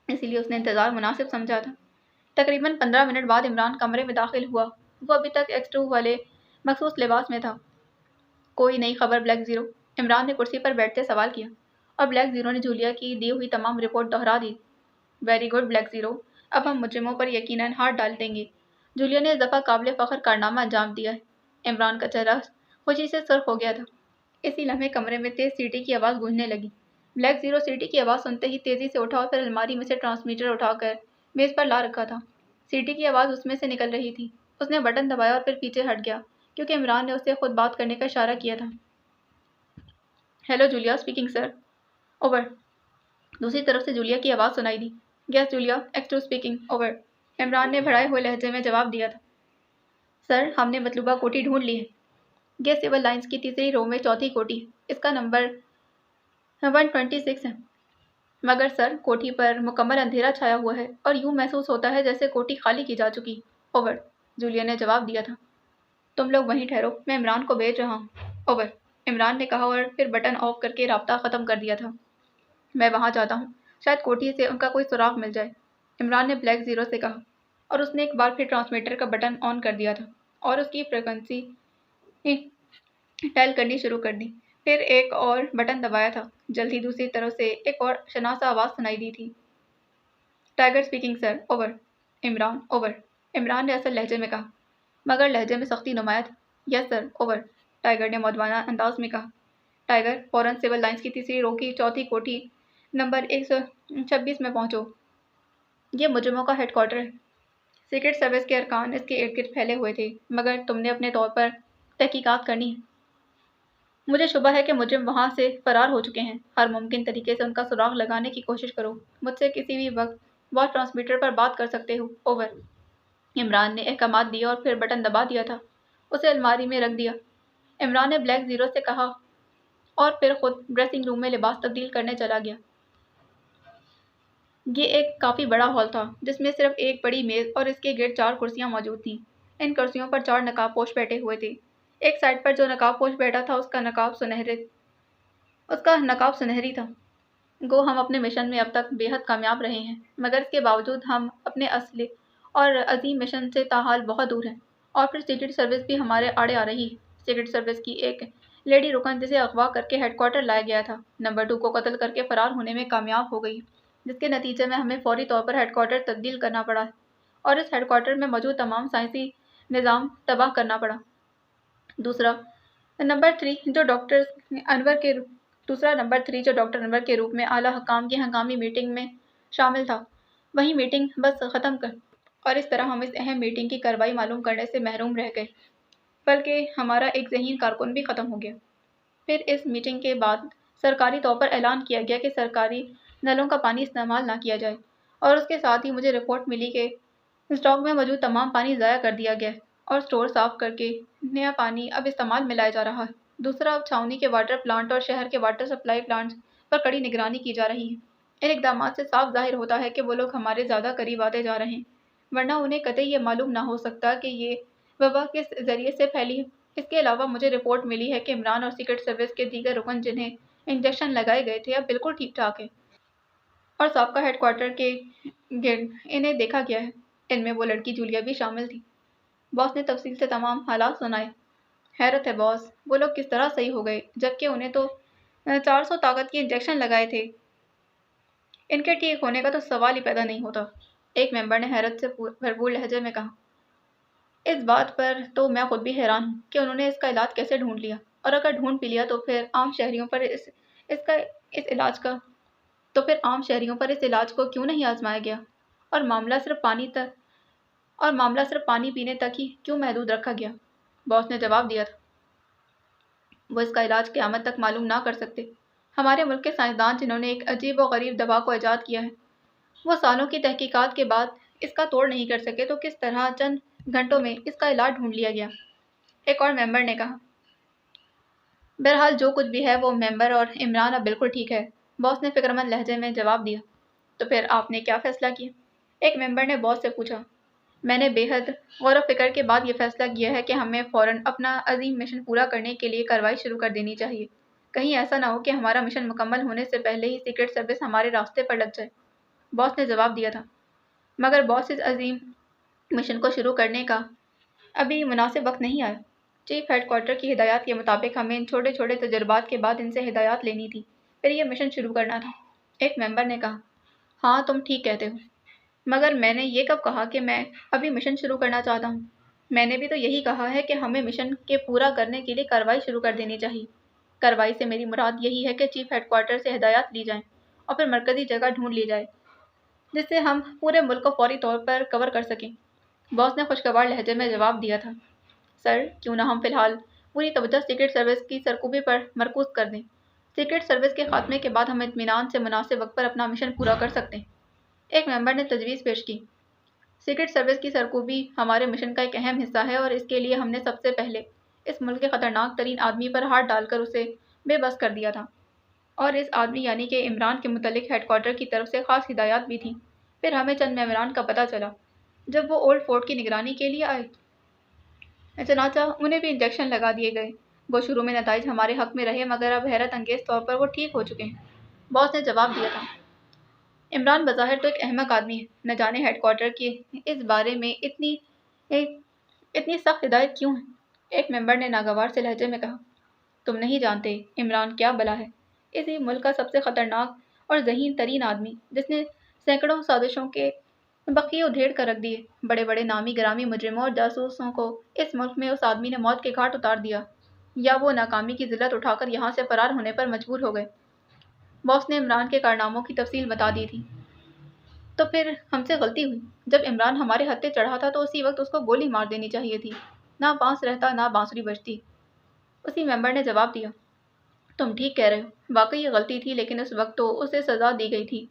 اسی لیے اس نے انتظار مناسب سمجھا تھا۔ تقریباً 15 منٹ بعد عمران کمرے میں داخل ہوا۔ وہ ابھی تک X2 والے مخصوص لباس میں تھا۔ کوئی نئی خبر بلیک زیرو؟ عمران نے کرسی پر بیٹھتے سوال کیا، اور بلیک زیرو نے جولیا کی دی ہوئی تمام رپورٹ دہرا دی۔ ویری گڈ بلیک زیرو، اب ہم مجرموں پر یقیناً ہاتھ ڈال دیں گے۔ جولیا نے اس دفعہ قابل فخر کارنامہ انجام دیا ہے۔ عمران کا چہرہ خوشی سے سرخ ہو گیا تھا۔ اسی لمحے کمرے میں تیز سیٹی کی آواز گونجنے لگی۔ بلیک زیرو سیٹی کی آواز سنتے ہی تیزی سے اٹھا اور پھر الماری میں سے ٹرانسمیٹر اٹھا کر میز پر لا رکھا تھا۔ سیٹی کی آواز اس میں سے نکل رہی تھی۔ اس نے بٹن دبایا اور پھر پیچھے ہٹ گیا کیونکہ عمران نے اسے خود بات کرنے کا اشارہ کیا تھا۔ Hello Julia speaking sir. Over. دوسری طرف سے جولیا کی آواز سنائی دی۔ Yes Julia, X2 speaking, over. Imran نے بھڑائے ہوئے لہجے میں جواب دیا تھا۔ سر، ہم نے مطلوبہ کوٹھی ڈھونڈ لی ہے۔ یہ سول لائنز کی تیسری رو میں چوتھی کوٹھی ہے۔ اس کا نمبر 126 ہے۔ مگر سر، کوٹھی پر مکمل اندھیرا چھایا ہوا ہے اور یوں محسوس ہوتا ہے جیسے کوٹھی خالی کی جا چکی۔ اوور، جولیا نے جواب دیا تھا۔ تم لوگ وہیں ٹھہرو، میں عمران کو بھیج رہا ہوں۔ اوور، عمران نے کہا اور پھر بٹن آف کر کے رابطہ ختم کر دیا تھا۔ میں وہاں جاتا ہوں، شاید کوٹھی سے ان کا کوئی سراغ مل جائے، عمران نے بلیک زیرو سے کہا، اور اس نے ایک بار پھر ٹرانسمیٹر کا بٹن آن کر دیا تھا اور اس کی فریکوینسی ڈائل کرنی شروع کر دی۔ پھر ایک اور بٹن دبایا تھا۔ جلد ہی دوسری طرف سے ایک اور شناسہ آواز سنائی دی تھی۔ Tiger speaking sir, over. Imran, over, Imran نے اصل لہجے میں کہا، مگر لہجے میں سختی نمایاں تھی۔ یس سر، اوور، ٹائیگر نے مودبانہ انداز میں کہا۔ ٹائیگر، فوراً سول لائنز کی تیسری رو کی چوتھی کوٹھی نمبر 126 میں پہنچو۔ یہ مجرموں کا ہیڈ کوارٹر ہے۔ سیکرٹ سروس کے ارکان اس کے ارد گرد پھیلے ہوئے تھے، مگر تم نے اپنے طور پر تحقیقات کرنی ہے۔ مجھے شبہ ہے کہ مجرم وہاں سے فرار ہو چکے ہیں۔ ہر ممکن طریقے سے ان کا سراغ لگانے کی کوشش کرو۔ مجھ سے کسی بھی وقت واچ ٹرانسمیٹر پر بات کر سکتے ہو۔ اوور، عمران نے احکامات دیے اور پھر بٹن دبا دیا تھا۔ اسے الماری میں رکھ دیا، عمران نے بلیک زیرو سے کہا، اور پھر خود ڈریسنگ روم میں لباس تبدیل کرنے چلا گیا۔ یہ ایک کافی بڑا ہال تھا جس میں صرف ایک بڑی میز اور اس کے گرد 4 کرسیاں موجود تھیں۔ ان کرسیوں پر 4 نقاب پوش بیٹھے ہوئے تھے۔ ایک سائڈ پر جو نقاب پوش بیٹھا تھا اس کا نقاب سنہری تھا۔ گو ہم اپنے مشن میں اب تک بے حد کامیاب رہے ہیں، مگر اس کے باوجود ہم اپنے اصلی اور عظیم مشن سے تاحال بہت دور ہیں، اور پھر سیکرٹ سروس بھی ہمارے آڑے آ رہی ہے۔ سیکرٹ سروس کی ایک لیڈی رکن جسے اغوا کر کے ہیڈ کوارٹر لایا گیا تھا، نمبر 2 کو قتل کر کے فرار ہونے میں کامیاب ہو گئی، جس کے نتیجے میں ہمیں فوری طور پر ہیڈ کوارٹر تبدیل کرنا پڑا ہے اور اس ہیڈ کوارٹر میں موجود تمام سائنسی نظام تباہ کرنا پڑا۔ دوسرا نمبر 3 جو ڈاکٹر انور کے روپ میں اعلیٰ حکام کی ہنگامی میٹنگ میں شامل تھا، وہی میٹنگ بس ختم کر، اور اس طرح ہم اس اہم میٹنگ کی کارروائی معلوم کرنے سے محروم رہ گئے، بلکہ ہمارا ایک ذہین کارکن بھی ختم ہو گیا۔ پھر اس میٹنگ کے بعد سرکاری طور پر اعلان کیا گیا کہ سرکاری نلوں کا پانی استعمال نہ کیا جائے، اور اس کے ساتھ ہی مجھے رپورٹ ملی کہ اسٹاک میں موجود تمام پانی ضائع کر دیا گیا ہے اور اسٹور صاف کر کے نیا پانی اب استعمال میں لایا جا رہا ہے۔ دوسرا، اب چھاؤنی کے واٹر پلانٹ اور شہر کے واٹر سپلائی پلانٹس پر کڑی نگرانی کی جا رہی ہے۔ ان اقدامات سے صاف ظاہر ہوتا ہے کہ وہ لوگ ہمارے زیادہ قریب آتے جا رہے ہیں، ورنہ انہیں قطعی یہ معلوم نہ ہو سکتا کہ یہ وبا کس ذریعے سے پھیلی ہے۔ اس کے علاوہ مجھے رپورٹ ملی ہے کہ عمران اور سیکرٹ سروس کے دیگر رکن جنہیں انجیکشن لگائے گئے تھے اب بالکل ٹھیک ٹھاک ہیں، اور سابقہ ہیڈ کوارٹر کے گرد انہیں دیکھا گیا ہے۔ ان میں وہ لڑکی جولیا بھی شامل تھی۔ باس نے تفصیل سے تمام حالات سنائے۔ حیرت ہے باس، وہ لوگ کس طرح صحیح ہو گئے جبکہ انہیں تو 400 طاقت کے انجیکشن لگائے تھے۔ ان کے ٹھیک ہونے کا تو سوال ہی پیدا نہیں ہوتا، ایک ممبر نے حیرت سے بھرپور لہجے میں کہا۔ اس بات پر تو میں خود بھی حیران ہوں کہ انہوں نے اس کا علاج کیسے ڈھونڈ لیا، اور اگر ڈھونڈ بھی لیا تو پھر عام شہریوں پر اس علاج کو کیوں نہیں آزمایا گیا، اور معاملہ صرف پانی پینے تک ہی کیوں محدود رکھا گیا؟ باس نے جواب دیا تھا، وہ اس کا علاج قیامت تک معلوم نہ کر سکتے۔ ہمارے ملک کے سائنسدان جنہوں نے ایک عجیب و غریب دوا کو ایجاد کیا ہے، وہ سالوں کی تحقیقات کے بعد اس کا توڑ نہیں کر سکے، تو کس طرح چند گھنٹوں میں اس کا علاج ڈھونڈ لیا گیا؟ ایک اور ممبر نے کہا۔ بہرحال جو کچھ بھی ہے وہ ممبر اور عمران اب بالکل ٹھیک ہے، باس نے فکر مند لہجے میں جواب دیا۔ تو پھر آپ نے کیا فیصلہ کیا؟ ایک ممبر نے باس سے پوچھا۔ میں نے بے حد غور و فکر کے بعد یہ فیصلہ کیا ہے کہ ہمیں فوراً اپنا عظیم مشن پورا کرنے کے لیے کارروائی شروع کر دینی چاہیے۔ کہیں ایسا نہ ہو کہ ہمارا مشن مکمل ہونے سے پہلے ہی سیکرٹ سروس ہمارے راستے پر لگ جائے، باس نے جواب دیا تھا۔ مگر باس اس عظیم مشن کو شروع کرنے کا ابھی مناسب وقت نہیں آیا۔ چیف ہیڈ کوارٹر کی ہدایات کے مطابق ہمیں ان چھوٹے چھوٹے تجربات کے بعد ان سے ہدایات لینی تھی، پھر یہ مشن شروع کرنا تھا۔ ایک ممبر نے کہا، ہاں تم ٹھیک کہتے ہو، مگر میں نے یہ کب کہا کہ میں ابھی مشن شروع کرنا چاہتا ہوں؟ میں نے بھی تو یہی کہا ہے کہ ہمیں مشن کے پورا کرنے کے لیے کارروائی شروع کر دینی چاہیے۔ کارروائی سے میری مراد یہی ہے کہ چیف ہیڈ کوارٹر سے ہدایات لی جائیں اور پھر مرکزی جگہ ڈھونڈ لی جائے جس سے ہم پورے ملک کو فوری طور پر کور کر سکیں، باس نے خوشگوار لہجے میں جواب دیا تھا۔ سر، کیوں نہ ہم فی الحال پوری توجہ سیکرٹ سروس کی سرکوبی پر مرکوز کر دیں؟ سیکرٹ سروس کے خاتمے کے بعد ہم اطمینان سے مناسب وقت پر اپنا مشن پورا کر سکتے ہیں، ایک ممبر نے تجویز پیش کی۔ سیکرٹ سروس کی سرکوبی ہمارے مشن کا ایک اہم حصہ ہے اور اس کے لیے ہم نے سب سے پہلے اس ملک کے خطرناک ترین آدمی پر ہاتھ ڈال کر اسے بے بس کر دیا تھا، اور اس آدمی یعنی کہ عمران کے متعلق ہیڈ کوارٹر کی طرف سے خاص ہدایات بھی تھیں۔ پھر ہمیں چند ممبران کا پتہ چلا جب وہ اولڈ فورٹ کی نگرانی کے لیے آئے، چنانچہ انہیں بھی انجیکشن لگا دیے گئے۔ وہ شروع میں نتائج ہمارے حق میں رہے مگر اب حیرت انگیز طور پر وہ ٹھیک ہو چکے ہیں، باس نے جواب دیا تھا۔ عمران بظاہر تو ایک احمق آدمی ہے، نہ جانے ہیڈ کوارٹر کی اس بارے میں اتنی سخت ہدایت کیوں ہے؟ ایک ممبر نے ناگوار سے لہجے میں کہا۔ تم نہیں جانتے عمران کیا بلا ہے، اسی ملک کا سب سے خطرناک اور ذہین ترین آدمی جس نے سینکڑوں سازشوں کے بخیے ادھیڑ کر رکھ دیے۔ بڑے بڑے نامی گرامی مجرموں اور جاسوسوں کو اس ملک میں اس آدمی نے موت کے گھاٹ اتار دیا، یا وہ ناکامی کی ذلت اٹھا کر یہاں سے فرار ہونے پر مجبور ہو گئے۔ باس نے عمران کے کارناموں کی تفصیل بتا دی تھی۔ تو پھر ہم سے غلطی ہوئی، جب عمران ہمارے ہتھے چڑھا تھا تو اسی وقت اس کو گولی مار دینی چاہیے تھی، نہ بانس رہتا نہ بانسری بجتی، اسی ممبر نے جواب دیا۔ تم ٹھیک کہہ رہے ہو، واقعی یہ غلطی تھی، لیکن اس وقت تو اسے سزا دی گئی تھی،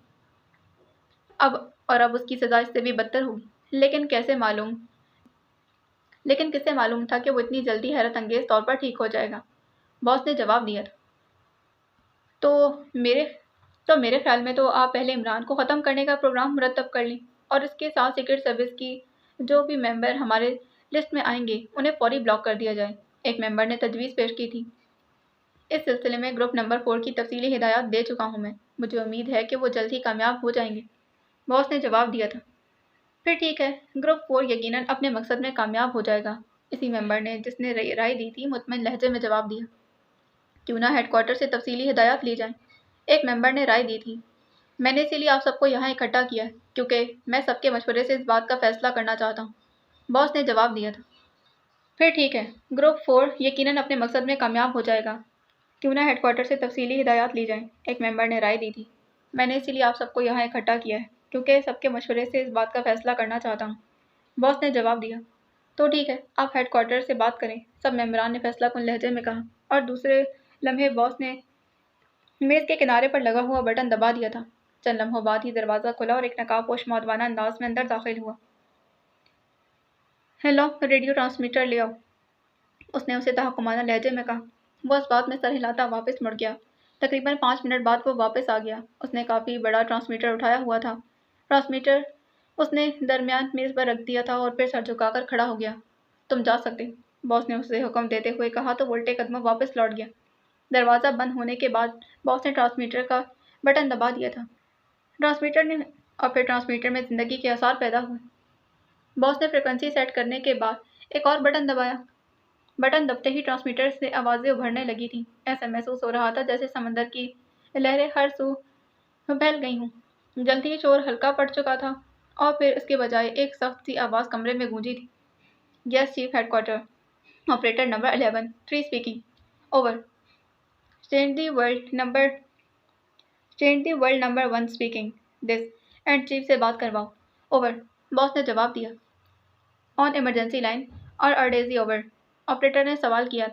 اب اس کی سزا اس سے بھی بدتر ہوگی، لیکن کسے معلوم تھا کہ وہ اتنی جلدی حیرت انگیز طور پر ٹھیک ہو جائے گا، باس نے جواب دیا تھا۔ تو میرے خیال میں تو آپ پہلے عمران کو ختم کرنے کا پروگرام مرتب کر لیں اور اس کے ساتھ سیکرٹ سروس کی جو بھی ممبر ہمارے لسٹ میں آئیں گے انہیں فوری بلاک کر دیا جائے، ایک ممبر نے تجویز پیش کی تھی۔ اس سلسلے میں گروپ نمبر 4 کی تفصیلی ہدایات دے چکا ہوں میں، مجھے امید ہے کہ وہ جلد ہی کامیاب ہو جائیں گے، باس نے جواب دیا تھا۔ پھر ٹھیک ہے، گروپ 4 یقیناً اپنے مقصد میں کامیاب ہو جائے گا، اسی ممبر نے جس نے رائے دی تھی مطمئن لہجے میں جواب دیا۔ کیوں نہ ہیڈ کوارٹر سے تفصیلی ہدایات لی جائیں، ایک ممبر نے رائے دی تھی۔ میں نے اسی لیے آپ سب کو یہاں اکٹھا کیا ہے کیونکہ میں سب کے مشورے سے اس بات کا فیصلہ کرنا چاہتا ہوں، باس نے جواب دیا تھا۔ پھر ٹھیک ہے، گروپ 4 یقیناً اپنے مقصد میں کامیاب ہو جائے گا، کیوں نہ ہیڈ کوارٹر سے تفصیلی ہدایات لی جائیں، ایک ممبر نے رائے دی تھی۔ میں نے اسی لیے آپ سب کو یہاں اکٹھا کیا ہے کیونکہ سب کے مشورے سے اس بات کا فیصلہ کرنا چاہتا ہوں، باس نے جواب دیا۔ تو ٹھیک ہے، آپ ہیڈ کوارٹر سے بات کریں، سب ممبران نے فیصلہ کن لہجے میں کہا، اور دوسرے لمحے باس نے میز کے کنارے پر لگا ہوا بٹن دبا دیا تھا۔ چند لمحوں بعد ہی دروازہ کھلا اور ایک نقاب پوش مودبانہ انداز میں اندر داخل ہوا۔ ہیلو، ریڈیو ٹرانسمیٹر لے آؤ، اس نے اسے تحکمانہ لہجے میں کہا۔ وہ اس بات میں سر ہلاتا واپس مڑ گیا۔ تقریباً 5 منٹ بعد وہ واپس آ گیا۔ اس نے کافی بڑا ٹرانسمیٹر اٹھایا ہوا تھا۔ ٹرانسمیٹر اس نے درمیان میز پر رکھ دیا تھا اور پھر سر جھکا کر کھڑا ہو گیا۔ تم جا سکتے، باس نے اسے حکم دیتے ہوئے کہا تو وہ الٹے قدموں واپس لوٹ گیا۔ دروازہ بند ہونے کے بعد باس نے ٹرانسمیٹر کا بٹن دبا دیا تھا، پھر ٹرانسمیٹر میں زندگی کے آثار پیدا ہوئے۔ باس نے فریکوینسی سیٹ کرنے کے بعد ایک اور بٹن دبایا۔ بٹن دبتے ہی ٹرانسمیٹر سے آوازیں ابھرنے لگی تھیں۔ ایسا محسوس ہو رہا تھا جیسے سمندر کی لہریں ہر سو پھیل گئی ہوں۔ جلد ہی شور ہلکا پڑ چکا تھا اور پھر اس کے بجائے ایک سخت سی آواز کمرے میں گونجی تھی۔ Yes chief head quarter, operator number 11 3 speaking, over. Change the world number 1 speaking, this end chief سے بات کرواؤ، اوور، باس نے جواب دیا۔ On emergency line RRDZ، over, operator نے سوال کیا۔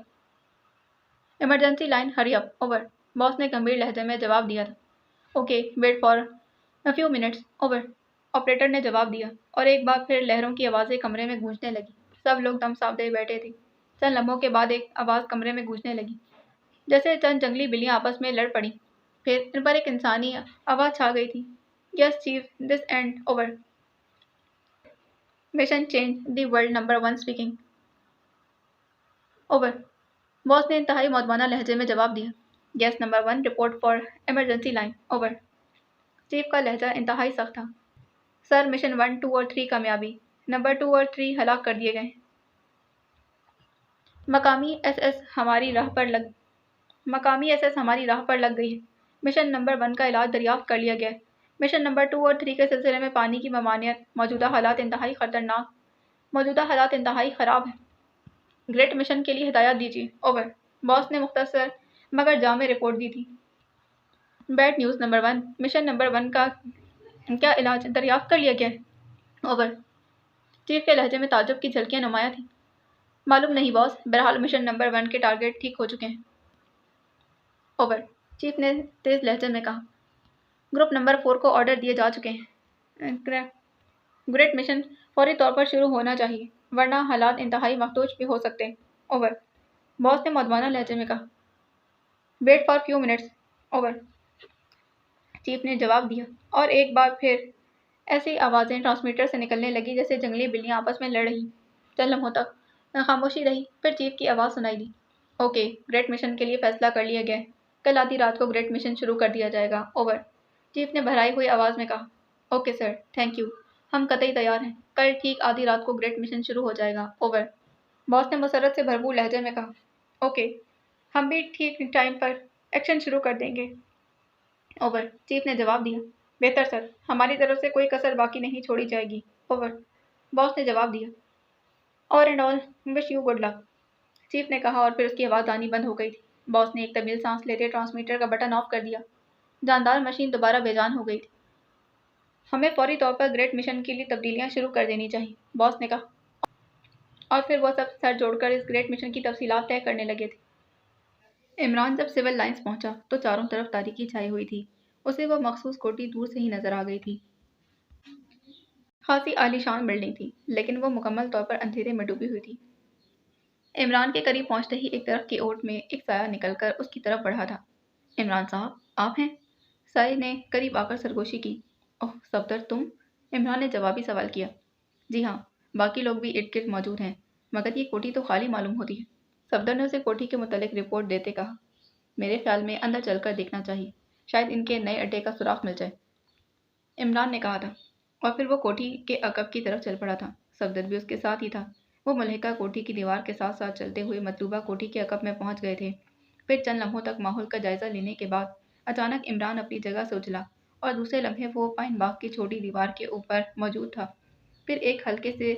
Emergency line hurry up, over, boss نے گمبھیر لہجے میں جواب دیا تھا۔ Okay, wait for few minutes, over, operator نے جواب دیا، اور ایک بار پھر لہروں کی آوازیں کمرے میں گونجنے لگی۔ سب لوگ دم سانپے بیٹھے تھے۔ چند لمحوں کے بعد ایک آواز کمرے میں گونجنے لگی، جیسے چند جنگلی بلیاں آپس میں لڑ پڑیں۔ پھر ان پر ایک انسانی آواز چھا گئی تھی، yes chief, this end over, mission change the world, number 1 speaking. Over, boss نے انتہائی مودبانہ لہجے میں جواب دیا۔ Yes number 1، report for emergency line, over. Chief کا لہجہ انتہائی سخت تھا۔ سر، مشن 1، 2 اور 3 کامیابی، نمبر 2 اور 3 ہلاک کر دیے گئے۔ مقامی ایس ایس ہماری راہ پر لگ گئی ہے۔ مشن نمبر 1 کا علاج دریافت کر لیا گیا ہے۔ مشن نمبر 2 اور 3 کے سلسلے میں پانی کی ممانعت، موجودہ حالات انتہائی خراب ہیں۔ گریٹ مشن کے لیے ہدایات دیجیے، اوور۔ باس نے مختصر مگر جامع رپورٹ دی تھی۔ Bad news number 1، mission number 1 کا کیا علاج دریافت کر لیا گیا ہے، اوور۔ چیف کے لہجے میں تعجب کی جھلکیاں نمایاں تھیں۔ معلوم نہیں باس، بہرحال مشن نمبر 1 کے ٹارگٹ ٹھیک ہو چکے ہیں، اوور۔ چیف نے تیز لہجے میں کہا۔ گروپ نمبر 4 کو آرڈر دیے جا چکے ہیں۔ گریٹ مشن فوری طور پر شروع ہونا چاہیے، ورنہ حالات انتہائی مخدوش بھی ہو سکتے ہیں، اوور۔ باس نے مودبانہ لہجے میں کہا۔ Wait for few minutes, over, chief نے جواب دیا، اور ایک بار پھر ایسی آوازیں ٹرانسمیٹر سے نکلنے لگی جیسے جنگلی بلیاں آپس میں لڑ رہی۔ چند لمحوں تک خاموشی رہی، پھر چیف کی آواز سنائی دی۔ اوکے، گریٹ مشن کے لیے فیصلہ کر لیا گیا ہے۔ کل آدھی رات کو گریٹ مشن شروع کر دیا جائے گا، اوور۔ چیف نے بھرائی ہوئی آواز میں کہا۔ اوکے سر، تھینک یو، ہم قطعی تیار ہیں۔ کل ٹھیک آدھی رات کو گریٹ مشن شروع ہو جائے گا، اوور۔ باس نے مسرت سے بھرپور لہجے میں کہا۔ اوکے، ہم بھی ٹھیک ٹائم پر ایکشن شروع کر دیں گے، اوور، چیف نے جواب دیا۔ بہتر سر، ہماری طرف سے کوئی کسر باقی نہیں چھوڑی جائے گی، اوور، باس نے جواب دیا۔ اور and all wish you good luck, chief نے کہا، اور پھر اس کی آواز آنی بند ہو گئی تھی۔ باس نے ایک طویل سانس لیتے ٹرانسمیٹر کا بٹن آف کر دیا۔ جاندار مشین دوبارہ بے جان ہو گئی تھی۔ ہمیں فوری طور پر گریٹ مشن کے لیے تبدیلیاں شروع کر دینی چاہیے، باس نے کہا، اور پھر وہ سب سر جوڑ کر اس گریٹ مشن کی تفصیلات طے کرنے لگے تھے۔ عمران جب سول لائنز پہنچا تو چاروں طرف تاریکی چھائی ہوئی تھی۔ اسے وہ مخصوص کوٹھی دور سے ہی نظر آ گئی تھی۔ خاصی عالی شان بلڈنگ تھی، لیکن وہ مکمل طور پر اندھیرے میں ڈوبی ہوئی تھی۔ عمران کے قریب پہنچتے ہی ایک درخت کی اوٹ میں ایک سایہ نکل کر اس کی طرف بڑھا تھا۔ عمران صاحب، آپ ہیں؟ سائے نے قریب آ کر سرگوشی کی۔ اوہ صفدر، تم؟ عمران نے جوابی سوال کیا۔ جی ہاں، باقی لوگ بھی ارد گرد موجود ہیں، مگر یہ کوٹھی تو خالی معلوم ہوتی ہے۔ صفدر نے اسے کوٹھی کے متعلق رپورٹ دیتے کہا۔ میرے خیال میں اندر چل کر دیکھنا چاہیے، شاید ان کے نئے اڈے کا سراغ مل جائے، عمران نے کہا تھا، اور پھر وہ کوٹھی کے عقب کی طرف چل پڑا تھا۔ صفدر بھی اس کے ساتھ ہی تھا۔ وہ ملحقہ کوٹھی کی دیوار کے ساتھ ساتھ چلتے ہوئے مطلوبہ کوٹھی کے عقب میں پہنچ گئے تھے۔ پھر چند لمحوں تک ماحول کا جائزہ لینے کے بعد اچانک عمران اپنی جگہ سے اچھلا، اور دوسرے لمحے وہ پائن باغ کی چھوٹی دیوار کے اوپر موجود تھا۔ پھر ایک ہلکے سے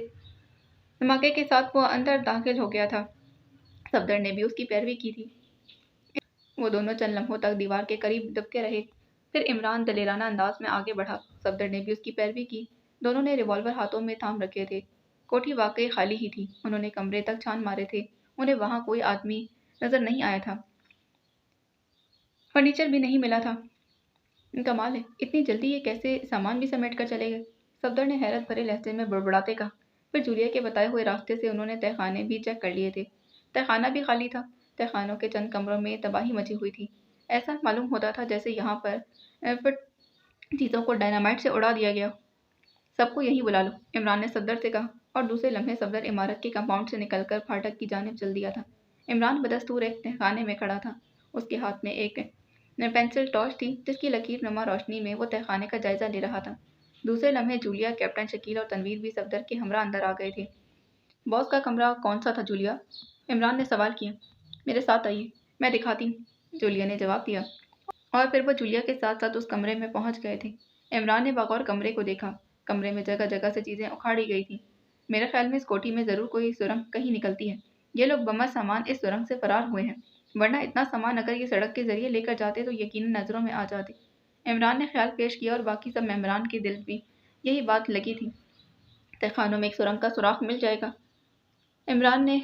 دھماکے کے ساتھ وہ اندر داخل ہو گیا تھا۔ صفدر نے بھی اس کی پیروی کی تھی۔ وہ دونوں چند لمحوں تک دیوار کے قریب دبکے رہے، پھر عمران دلیرانہ انداز میں آگے بڑھا۔ صفدر نے بھی اس کی پیروی کی۔ دونوں نے ریوالور ہاتھوں میں تھام رکھے تھے۔ کوٹھی واقعی خالی ہی تھی۔ انہوں نے کمرے تک چھان مارے تھے، انہیں وہاں کوئی آدمی نظر نہیں آیا تھا۔ فرنیچر بھی نہیں ملا تھا۔ کمال ہے، اتنی جلدی یہ کیسے سامان بھی سمیٹ کر چلے گئے، صفدر نے حیرت بھرے لہجے میں بڑبڑاتے کہا۔ پھر جولیا کے بتائے ہوئے راستے سے انہوں نے تہہ خانے بھی چیک کر لیے تھے۔ تہہ خانہ بھی خالی تھا۔ تہہ خانوں کے چند کمروں میں تباہی مچی ہوئی تھی۔ ایسا معلوم ہوتا تھا جیسے یہاں پر چیزوں کو ڈائنامائٹ سے اڑا دیا گیا۔ سب کو یہیں بلا لو، عمران نے صفدر سے کہا، اور دوسرے لمحے صفدر عمارت کے کمپاؤنڈ سے نکل کر پھاٹک کی جانب چل دیا تھا۔ عمران بدستور ایک تہہ خانے میں کھڑا تھا۔ اس کے ہاتھ میں ایک پینسل ٹارچ تھی، جس کی لکیر نما روشنی میں وہ تہہ خانے کا جائزہ لے رہا تھا۔ دوسرے لمحے جولیا، کیپٹن شکیل اور تنویر بھی صفدر کے ہمراہ اندر آ گئے تھے۔ باس کا کمرہ کون سا تھا جولیا؟ عمران نے سوال کیا۔ میرے ساتھ آئیے، میں دکھاتی ہوں، جولیا نے جواب دیا، اور پھر وہ جولیا کے ساتھ ساتھ اس کمرے میں پہنچ گئے تھے۔ عمران نے بغور کمرے کو دیکھا۔ کمرے میں جگہ جگہ سے چیزیں اکھاڑی گئی تھیں۔ میرے خیال میں اس کوٹھی میں ضرور کوئی سرنگ کہیں نکلتی ہے۔ یہ لوگ بمر سامان اس سرنگ سے فرار ہوئے ہیں، ورنہ اتنا سامان اگر یہ سڑک کے ذریعے لے کر جاتے تو یقیناً نظروں میں آ جاتے۔ عمران نے خیال پیش کیا، اور باقی سب ممبران کے دل بھی یہی بات لگی تھی۔ تہہ خانوں میں ایک سرنگ کا سوراخ مل جائے گا، عمران نے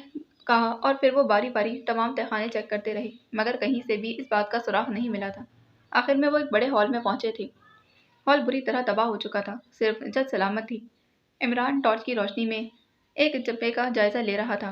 کہا، اور پھر وہ باری باری تمام تہہ خانے چیک کرتے رہے، مگر کہیں سے بھی اس بات کا سراغ نہیں ملا تھا۔ آخر میں وہ ایک بڑے ہال میں پہنچے تھے۔ ہال بری طرح تباہ ہو چکا تھا، صرف جد سلامت تھی۔ عمران ٹارچ کی روشنی میں ایک جبے کا جائزہ لے رہا تھا۔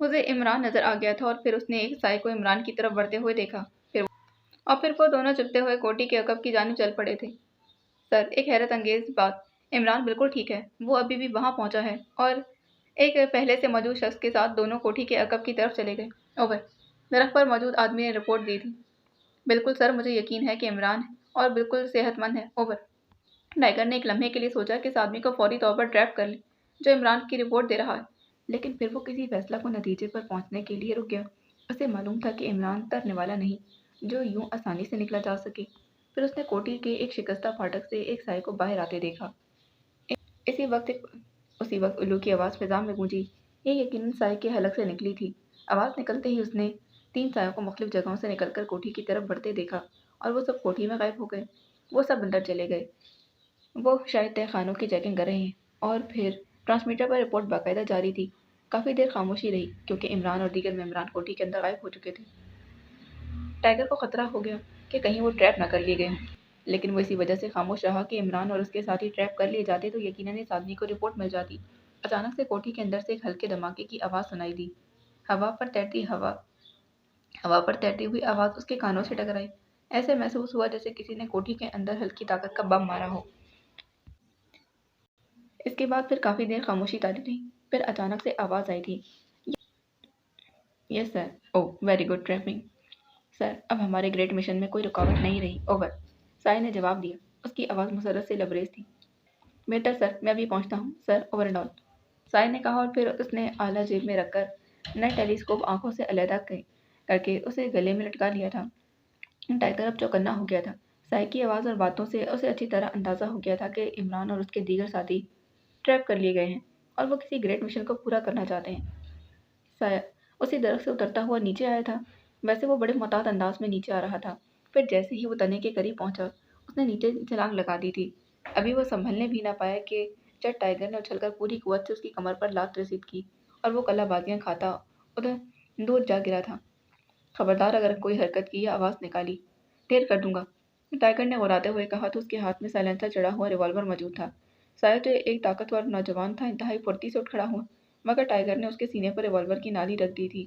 اسے عمران نظر آ گیا تھا اور پھر اس نے ایک سائے کو عمران کی طرف بڑھتے ہوئے دیکھا، پھر وہ دونوں چلتے ہوئے کوٹھی کے عقب کی جانب چل پڑے تھے۔ سر، ایک حیرت انگیز بات، عمران بالکل ٹھیک ہے، وہ ابھی بھی وہاں پہنچا ہے اور ایک پہلے سے موجود شخص کے ساتھ دونوں کوٹھی کے عقب کی طرف چلے گئے۔ اوور، درخت پر موجود آدمی نے رپورٹ دی تھی۔ بالکل سر، مجھے یقین ہے کہ عمران ہے اور بالکل صحت مند ہے۔ اوور۔ ٹائیگر نے ایک لمحے کے لیے سوچا کہ اس آدمی کو فوری طور پر ٹریپ کر لے جو عمران کی رپورٹ دے رہا ہے، لیکن پھر وہ کسی فیصلہ کو نتیجے پر پہنچنے کے لیے رک گیا۔ اسے معلوم تھا کہ عمران ترنے والا نہیں جو یوں آسانی سے نکلا جا سکے۔ پھر اس نے کوٹھی کے ایک شکستہ پھاٹک سے ایک سائے کو باہر آتے دیکھا۔ اسی وقت الو کی آواز فضا میں گونجی۔ یہ یقیناً سائے کے حلق سے نکلی تھی۔ آواز نکلتے ہی اس نے 3 سایوں کو مختلف جگہوں سے نکل کر کوٹھی کی طرف بڑھتے دیکھا اور وہ سب کوٹھی میں غائب ہو گئے۔ وہ سب اندر چلے گئے۔ وہ شاید تہہ خانوں کی چیکنگ کر رہے ہیں۔ اور پھر ٹرانسمیٹر پر رپورٹ باقاعدہ جاری تھی۔ کافی دیر خاموشی رہی کیونکہ عمران اور دیگر ممبران کوٹھی کے اندر غائب ہو چکے تھے۔ ٹائیگر کو خطرہ ہو گیا کہ کہیں وہ ٹریپ نہ کر لیے گئے ہوں، لیکن وہ اسی وجہ سے خاموش رہا کہ عمران اور اس کے ساتھی ٹریپ کر لیے جاتے تو یقیناً اس آدمی کو رپورٹ مل جاتی۔ اچانک سے کوٹھی کے اندر سے ایک ہلکے دھماکے کی آواز سنائی دی۔ ہوا پر تیرتی ہوئی آواز اس کے کانوں سے ٹکرائی۔ ایسے محسوس ہوا جیسے کسی نے کوٹھی کے اندر ہلکی طاقت کا بم مارا ہو۔ اس کے بعد پھر کافی دیر خاموشی طاری رہی۔ پھر اچانک سے آواز آئی تھی، یس سر، اوہ ویری گڈ ٹریپنگ سر، اب ہمارے گریٹ مشن میں کوئی رکاوٹ نہیں رہی۔ اوور، سائے نے جواب دیا۔ اس کی آواز مسرت سے لبریز تھی۔ بہتر سر، میں ابھی پہنچتا ہوں سر، اوور اینڈ آل، سائے نے کہا اور پھر اس نے آلہ جیب میں رکھ کر نئے ٹیلیسکوپ آنکھوں سے علیحدہ کر کے اسے گلے میں لٹکا لیا تھا۔ ٹائیگر اب چوکنا ہو گیا تھا۔ سائے کی آواز اور باتوں سے اسے اچھی طرح اندازہ ہو گیا تھا کہ عمران اور اس کے دیگر ساتھی ٹریپ کر لیے گئے ہیں اور وہ کسی گریٹ مشن کو پورا کرنا چاہتے ہیں۔ سایہ اسی درخت سے اترتا ہوا نیچے آیا تھا۔ ویسے وہ بڑے محتاط انداز میں نیچے آ رہا تھا۔ پھر جیسے ہی وہ تنے کے قریب پہنچا اس نے نیچے چھلانگ لگا دی تھی۔ ابھی وہ سنبھلنے بھی نہ پایا کہ جب ٹائیگر نے اچھل کر پوری قوت سے اس کی کمر پر لات رسید کی اور وہ کلا بازیاں کھاتا ادھر دور جا گرا تھا۔ خبردار اگر کوئی حرکت کی یا آواز نکالی ڈھیر کر دوں گا، ٹائیگر نے غراتے ہوئے کہا تو اس کے ہاتھ میں سائلنسر چڑھا ہوا ریوالور موجود تھا۔ سایہ جو ایک طاقتور نوجوان تھا انتہائی پھرتی سے اٹھ کھڑا ہوا، مگر ٹائیگر نے اس کے سینے پر ریوالور کی نالی رکھ دی تھی۔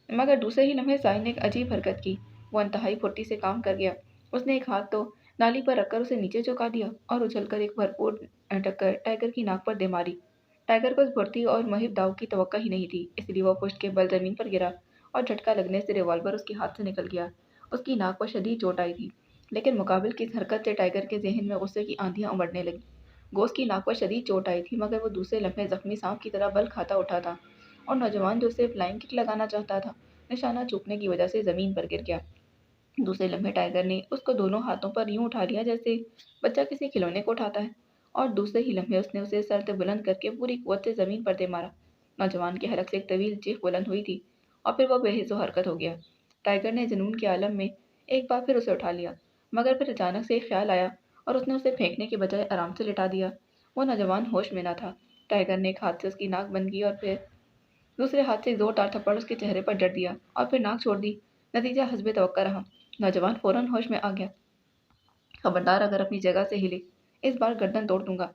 مگر دوسرے ہی لمحے سائے نے ایک عجیب حرکت کی۔ وہ انتہائی پھرتی سے کام کر گیا۔ اس نے ایک ہاتھ تو نالی پر رکھ کر اسے نیچے چکا دیا اور اچھل کر ایک بھرپور ٹکر ٹائیگر کی ناک پر دے ماری۔ ٹائیگر کو اس بھرتی اور مہب داؤ کی توقع ہی نہیں تھی، اس لیے وہ پشت کے بل زمین پر گرا اور جھٹکا لگنے سے ریوالور اس کے ہاتھ سے نکل گیا۔ اس کی ناک پر شدید چوٹ آئی تھی، لیکن مقابل کی اس حرکت سے ٹائیگر کے ذہن میں غصے کی آندھیاں امڑنے لگیں۔ گوشت کی ناک پر شدید چوٹ آئی تھی، مگر وہ دوسرے لمحے زخمی سانپ کی طرح بل کھاتا اٹھا تھا اور نوجوان جو اسے فلائنگ کک لگانا چاہتا تھا نشانہ چوکنے کی وجہ سے زمین پر گر گیا۔ دوسرے لمحے ٹائیگر نے اس کو دونوں ہاتھوں پر یوں اٹھا لیا جیسے بچہ کسی کھلونے کو اٹھاتا ہے، اور دوسرے ہی لمحے اس نے اسے سر سے بلند کر کے پوری قوت سے زمین پر دے مارا۔ نوجوان کے حلق سے ایک طویل چیخ بلند ہوئی تھی اور پھر وہ بے حس و حرکت ہو گیا۔ ٹائیگر نے جنون کے عالم میں ایک بار پھر اسے اٹھا لیا، مگر پھر اچانک سے ایک خیال آیا اور اس نے اسے پھینکنے کے بجائے آرام سے لٹا دیا۔ وہ نوجوان ہوش میں نہ تھا۔ ٹائیگر نے ایک ہاتھ سے اس کی ناک بند کی اور پھر دوسرے ہاتھ سے زوردار تھپڑ اس کے چہرے پر جڑ دیا اور پھر ناک چھوڑ دی۔ نتیجہ حسب توقع رہا، نوجوان فوراً ہوش میں آ گیا۔ خبردار اگر اپنی جگہ سے ہلے اس بار گردن توڑ دوں گا،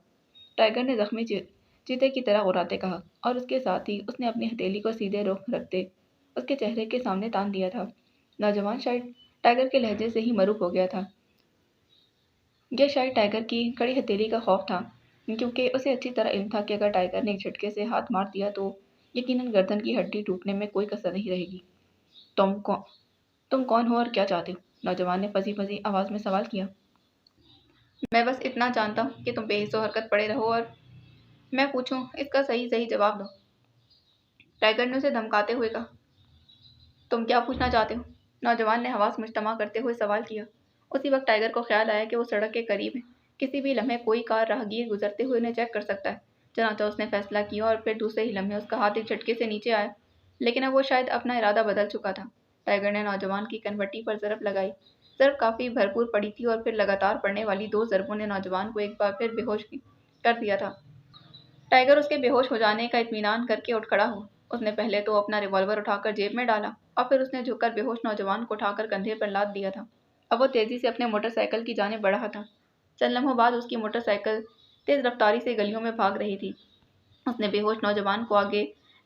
ٹائیگر نے زخمی چیتے کی طرح غراتے کہا، اور اس کے ساتھ ہی اس نے اپنی ہتھیلی کو سیدھے رخ رکھتے اس کے چہرے کے سامنے تان دیا تھا۔ نوجوان شاید ٹائیگر کے لہجے سے ہی مروب ہو گیا تھا۔ یہ شاید ٹائیگر کی کڑی ہتھیلی کا خوف تھا، کیونکہ اسے اچھی طرح علم تھا کہ اگر ٹائیگر نے ایک جھٹکے سے ہاتھ مار دیا تو یقیناً گردن کی ہڈی ٹوٹنے میں کوئی کسر نہیں رہے گی۔ تم کون ہو اور کیا چاہتے ہو؟ نوجوان نے پھنسی پھنسی آواز میں سوال کیا۔ میں بس اتنا جانتا ہوں کہ تم بے حس و حرکت پڑے رہو اور میں پوچھوں اس کا صحیح جواب دو، ٹائیگر نے اسے دھمکاتے ہوئے کہا۔ تم کیا پوچھنا چاہتے ہو؟ نوجوان نے حواس مجتمع کرتے ہوئے سوال کیا۔ اسی وقت ٹائیگر کو خیال آیا کہ وہ سڑک کے قریب ہے، کسی بھی لمحے کوئی کار راہگیر گزرتے ہوئے انہیں چیک کر سکتا ہے۔ چنانچہ اس نے فیصلہ کیا اور پھر دوسرے ہی لمحے اس کا ہاتھ ایک جھٹکے سے نیچے آیا، لیکن اب وہ شاید اپنا ارادہ بدل چکا تھا۔ ٹائیگر نے نوجوان کی کنپٹی پر ضرب لگائی۔ ضرب کافی بھرپور پڑی تھی اور پھر لگاتار پڑنے والی 2 ضربوں نے نوجوان کو ایک بار پھر بے ہوش کر دیا تھا۔ ٹائیگر اس کے بے ہوش ہو جانے کا اطمینان کر کے اٹھ کھڑا ہوا۔ اس نے پہلے تو اپنا ریوالور اٹھا کر جیب میں ڈالا اور پھر اس نے جھک کر بے ہوش نوجوان کو اٹھا کر کندھے پر لاد دیا تھا۔ اب وہ تیزی سے اپنے موٹر سائیکل کی جانب بڑھ رہا تھا۔ چند لمحوں بعد اس کی موٹر سائیکل تیز رفتاری سے گلیوں میں بھاگ رہی تھی۔ اس نے بے ہوش نوجوان کو آگے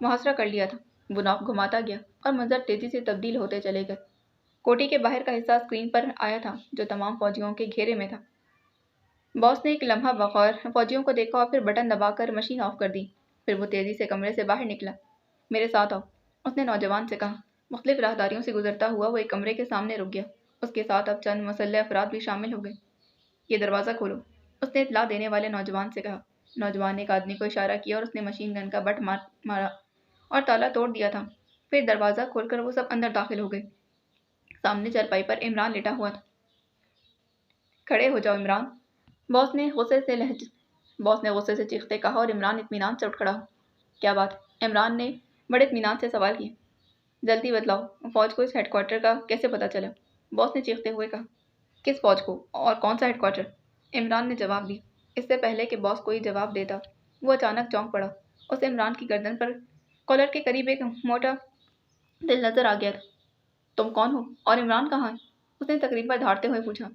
محاصرہ کر لیا تھا۔ وہ ناپ گھماتا گیا اور منظر تیزی سے تبدیل ہوتے چلے گئے۔ کوٹھی کے باہر کا حصہ اسکرین پر آیا تھا جو تمام فوجیوں کے گھیرے میں تھا۔ باس نے ایک لمحہ بغور فوجیوں کو دیکھا اور پھر بٹن دبا کر مشین آف کر دی۔ پھر وہ تیزی سے کمرے سے باہر نکلا۔ میرے ساتھ آؤ، اس نے نوجوان سے کہا۔ مختلف راہداریوں سے گزرتا ہوا وہ ایک کمرے کے سامنے رک گیا۔ اس کے ساتھ اب چند مسلح افراد بھی شامل ہو گئے۔ یہ دروازہ کھولو، اس نے اطلاع دینے والے نوجوان سے کہا۔ نوجوان نے ایک آدمی کو اشارہ کیا اور اس نے مشین گن کا بٹ مارا اور تالا توڑ دیا تھا۔ پھر دروازہ کھول کر وہ سب اندر داخل ہو گئے۔ سامنے چارپائی پر عمران لیٹا ہوا تھا۔ کھڑے ہو جاؤ عمران، باس نے غصے سے چیختے کہا اور عمران اطمینان سے اٹھ کھڑا ہو۔ کیا بات؟ عمران نے بڑے اطمینان سے سوال کیا۔ جلدی بتلاؤ، فوج کو اس ہیڈ کوارٹر کا کیسے پتہ چلا؟ باس نے چیختے ہوئے کہا۔ کس فوج کو اور کون سا ہیڈ کوارٹر؟ عمران نے جواب دیا۔ اس سے پہلے کہ باس کوئی جواب دیتا وہ اچانک چونک پڑا۔ اسے عمران کی گردن پر کالر کے قریب ایک موٹا دل نظر آ گیا تھا۔ تم کون ہو اور عمران کہاں ہے؟ اس نے تقریب پر دھاڑتے ہوئے پوچھا۔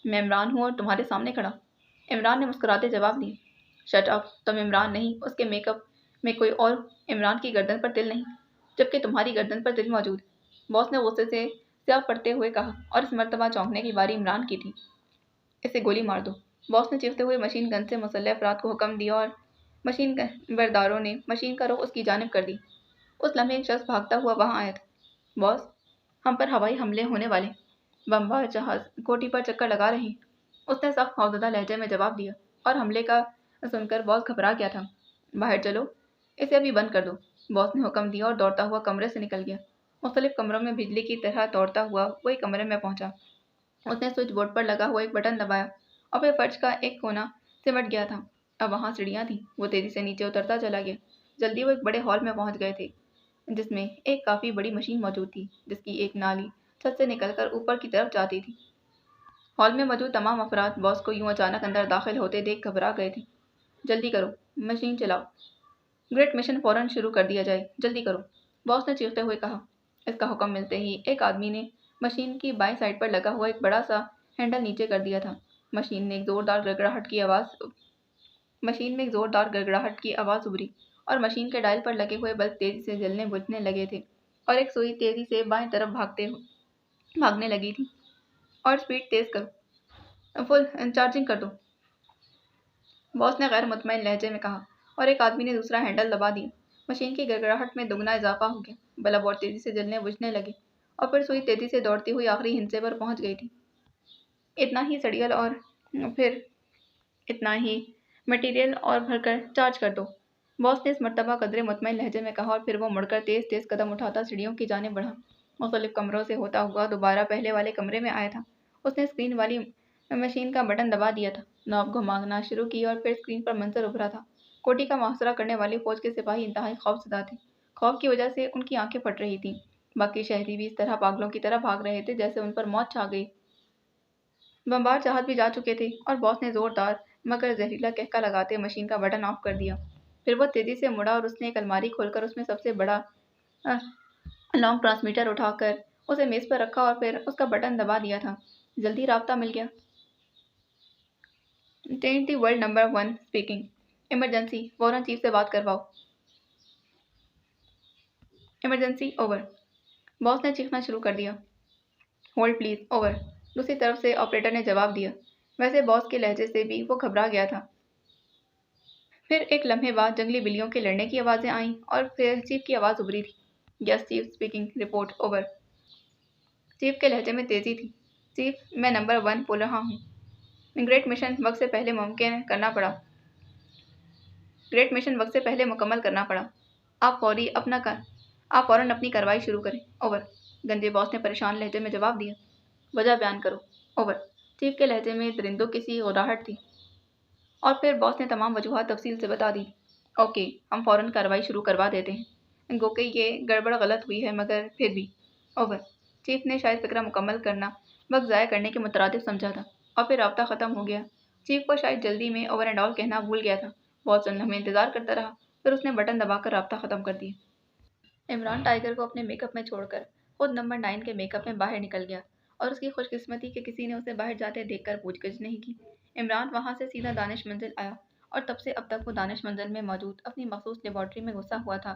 میں عمران ہوں اور تمہارے سامنے کھڑا۔ عمران نے مسکراتے جواب دیا۔ شٹ اپ، تم عمران نہیں، اس کے میک اپ میں کوئی اور عمران کی گردن پر دل نہیں، جبکہ تمہاری گردن پر دل موجود ہے، باس نے غصے سے سیاہ پڑتے ہوئے کہا، اور اس مرتبہ چونکنے کی باری عمران کی تھی۔ اسے گولی مار دو، باس نے چیختے ہوئے مشین گن سے مسلح افراد کو حکم دیا اور مشین برداروں نے مشین کا رخ اس کی جانب کر دی۔ اس لمحے ایک شخص بھاگتا ہوا وہاں آیا تھا۔ باس، ہم پر ہوائی حملے ہونے والے، بمبار جہاز کوٹھی پر چکر لگا رہے ہیں، اس نے سخت خوفزدہ لہجے میں جواب دیا، اور حملے کا سن کر باس گھبرا گیا تھا۔ باہر چلو، اسے ابھی بند کر دو، باس نے حکم دیا اور دوڑتا ہوا کمرے سے نکل گیا۔ مختلف کمروں میں بجلی کی طرح دوڑتا ہوا وہ ایک کمرے میں پہنچا۔ اس نے سوئچ بورڈ پر لگا ہوا ایک بٹن دبایا اور پھر فرش کا ایک کونا سمٹ گیا تھا۔ اب وہاں سیڑھیاں تھیں۔ وہ تیزی سے نیچے اترتا چلا گیا۔ جلدی وہ ایک بڑے ہال میں پہنچ گئے تھے جس میں ایک کافی بڑی مشین موجود تھی جس کی ایک نالی چھت سے نکل کر اوپر کی طرف جاتی تھی۔ ہال میں موجود تمام افراد باس کو یوں اچانک اندر داخل ہوتے دیکھ گھبرا گئے تھے۔ جلدی کرو، مشین چلاؤ، گریٹ مشن فوراً شروع کر دیا جائے، جلدی کرو، باس نے چیختے ہوئے کہا۔ اس کا حکم ملتے ہی ایک آدمی نے مشین کی بائیں سائڈ پر لگا ہوا ایک بڑا سا ہینڈل نیچے کر دیا تھا۔ مشین میں ایک زوردار گڑگڑاہٹ کی آواز ابھری اور مشین کے ڈائل پر لگے ہوئے بلب تیزی سے جلنے بجھنے لگے تھے اور ایک سوئی تیزی سے بائیں طرف بھاگنے لگی تھی۔ اور سپیڈ تیز کرو، فل چارجنگ کر دو، باس نے غیر مطمئن لہجے میں کہا، اور ایک آدمی نے دوسرا ہینڈل دبا دیا۔ مشین کی گڑگڑاہٹ میں دگنا اضافہ ہو گیا، بلب اور تیزی سے جلنے بجھنے لگے اور پھر سوئی تیزی سے دوڑتی ہوئی آخری ہندسے پر پہنچ گئی تھی۔ اتنا ہی سڑیل اور پھر اتنا ہی مٹیریل اور بھر کر چارج کر دو، باس نے اس مرتبہ قدرے مطمئن لہجے میں کہا، اور پھر وہ مڑ کر تیز تیز قدم اٹھاتا سیڑھیوں کی جانب بڑھا۔ مختلف کمروں سے ہوتا ہوا دوبارہ پہلے والے کمرے میں آیا تھا۔ اس نے اسکرین والی مشین کا بٹن دبا دیا تھا، نوب گھمانا شروع کی اور پھر اسکرین پر منظر ابھرا تھا۔ کوٹھی کا محاصرہ کرنے والی فوج کے سپاہی انتہائی خوف زدہ تھے۔ خوف کی وجہ سے ان کی آنکھیں پھٹ رہی تھیں۔ باقی شہری بھی اس طرح پاگلوں کی طرح بھاگ رہے تھے جیسے ان پر موت چھا گئی۔ بمبار جہاز بھی جا چکے تھے اور باس نے زوردار مگر زہریلا کہکا لگاتے مشین کا بٹن آف کر دیا۔ پھر وہ تیزی سے مڑا اور اس نے ایک الماری کھول کر اس میں سب سے بڑا لانگ ٹرانسمیٹر اٹھا کر اسے میز پر رکھا اور پھر اس کا بٹن دبا دیا تھا۔ جلدی رابطہ مل گیا۔ Trinity world number 1 speaking, emergency, فوراً چیف سے بات کرواؤ۔ ایمرجنسی، اوور، باس نے چیخنا شروع کر دیا۔ ہولڈ پلیز، اوور، دوسری طرف سے آپریٹر نے جواب دیا۔ ویسے باس کے لہجے سے بھی وہ گھبرا گیا تھا۔ پھر ایک لمحے بعد جنگلی بلیوں کے لڑنے کی آوازیں آئیں اور پھر چیف کی آواز ابھری تھی۔ Yes chief speaking, report, over, chief کے لہجے میں تیزی تھی۔ چیف، میں نمبر 1 بول رہا ہوں۔ گریٹ مشن وقت سے پہلے مکمل کرنا پڑا۔ آپ فوراً اپنی کارروائی شروع کریں، اوور، گنجے باس نے پریشان لہجے میں جواب دیا۔ وجہ بیان کرو، اوور، چیف کے لہجے میں درندوں کی سی گھراہٹ تھی، اور پھر باس نے تمام وجوہات تفصیل سے بتا دی۔ اوکے، ہم فوراً کارروائی شروع کروا دیتے ہیں، گو کہ یہ گڑبڑ غلط ہوئی ہے مگر پھر بھی، اوور، چیف نے شاید فکرہ مکمل کرنا وقت ضائع کرنے کے مترادف سمجھا تھا، اور پھر رابطہ ختم ہو گیا۔ چیف کو شاید جلدی میں اوور اینڈ آل کہنا بھول گیا تھا۔ بہت چند لمحے انتظار کرتا رہا، پھر اس نے بٹن دبا کر رابطہ ختم کر دیا۔ عمران ٹائیگر کو اپنے میک اپ میں چھوڑ کر خود نمبر 9 کے میک اپ میں باہر نکل گیا، اور اس کی خوش قسمتی کہ کسی نے اسے باہر جاتے دیکھ کر پوچھ گچھ نہیں کی۔ عمران وہاں سے سیدھا دانش منزل آیا، اور تب سے اب تک وہ دانش منزل میں موجود اپنی مخصوص لیبارٹری میں گھسا ہوا تھا۔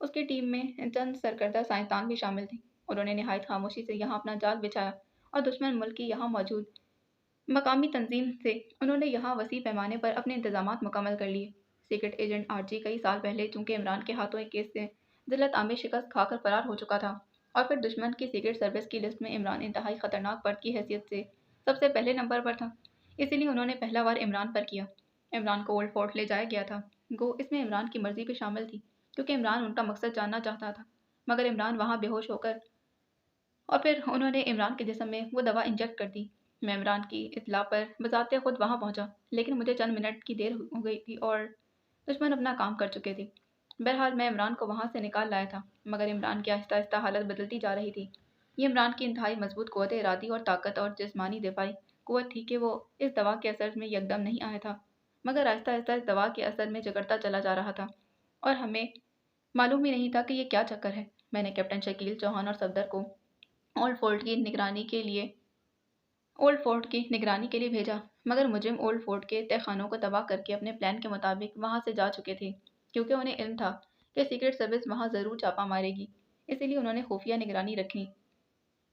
اس کی ٹیم میں چند سرکردہ سائنسدان بھی شامل تھے۔ انہوں نے نہایت خاموشی سے یہاں اپنا جال بچھایا اور دشمن ملک کی یہاں موجود مقامی تنظیم سے انہوں نے یہاں وسیع پیمانے پر اپنے انتظامات مکمل کر لیے۔ سیکرٹ ایجنٹ آرچی کئی سال پہلے چونکہ عمران کے ہاتھوں ایک کیس سے ذلت آمیز شکست کھا کر فرار ہو چکا تھا، اور پھر دشمن کی سیکرٹ سروس کی لسٹ میں عمران انتہائی خطرناک فرد کی حیثیت سے سب سے پہلے نمبر پر تھا، اسی لیے انہوں نے پہلا وار عمران پر کیا۔ عمران کو اولڈ فورٹ لے جایا گیا تھا۔ گو اس میں عمران کی مرضی بھی شامل تھی، کیونکہ عمران ان کا مقصد جاننا چاہتا تھا، مگر عمران وہاں بے ہوش ہو کر اور پھر انہوں نے عمران کے جسم میں وہ دوا انجیکٹ کر دی۔ میں عمران کی اطلاع پر بذات خود وہاں پہنچا، لیکن مجھے چند منٹ کی دیر ہو گئی تھی اور دشمن اپنا کام کر چکے تھے۔ بہرحال میں عمران کو وہاں سے نکال لایا تھا، مگر عمران کی آہستہ آہستہ حالت بدلتی جا رہی تھی۔ یہ عمران کی انتہائی مضبوط قوت ارادی اور طاقت اور جسمانی دفاعی قوت تھی کہ وہ اس دوا کے اثر میں یکدم نہیں آیا تھا، مگر آہستہ آہستہ اس دوا کے اثر میں جگڑتا چلا جا رہا تھا، اور ہمیں معلوم ہی نہیں تھا کہ یہ کیا چکر ہے۔ میں نے کیپٹن شکیل چوہان اور صفدر کو اولڈ فورٹ کی نگرانی کے لیے بھیجا، مگر مجرم اولڈ فورٹ کے تہہ خانوں کو تباہ کر کے اپنے پلان کے مطابق وہاں سے جا چکے تھے، کیونکہ انہیں علم تھا کہ سیکرٹ سروس وہاں ضرور چھاپا مارے گی، اسی لیے انہوں نے خفیہ نگرانی رکھی۔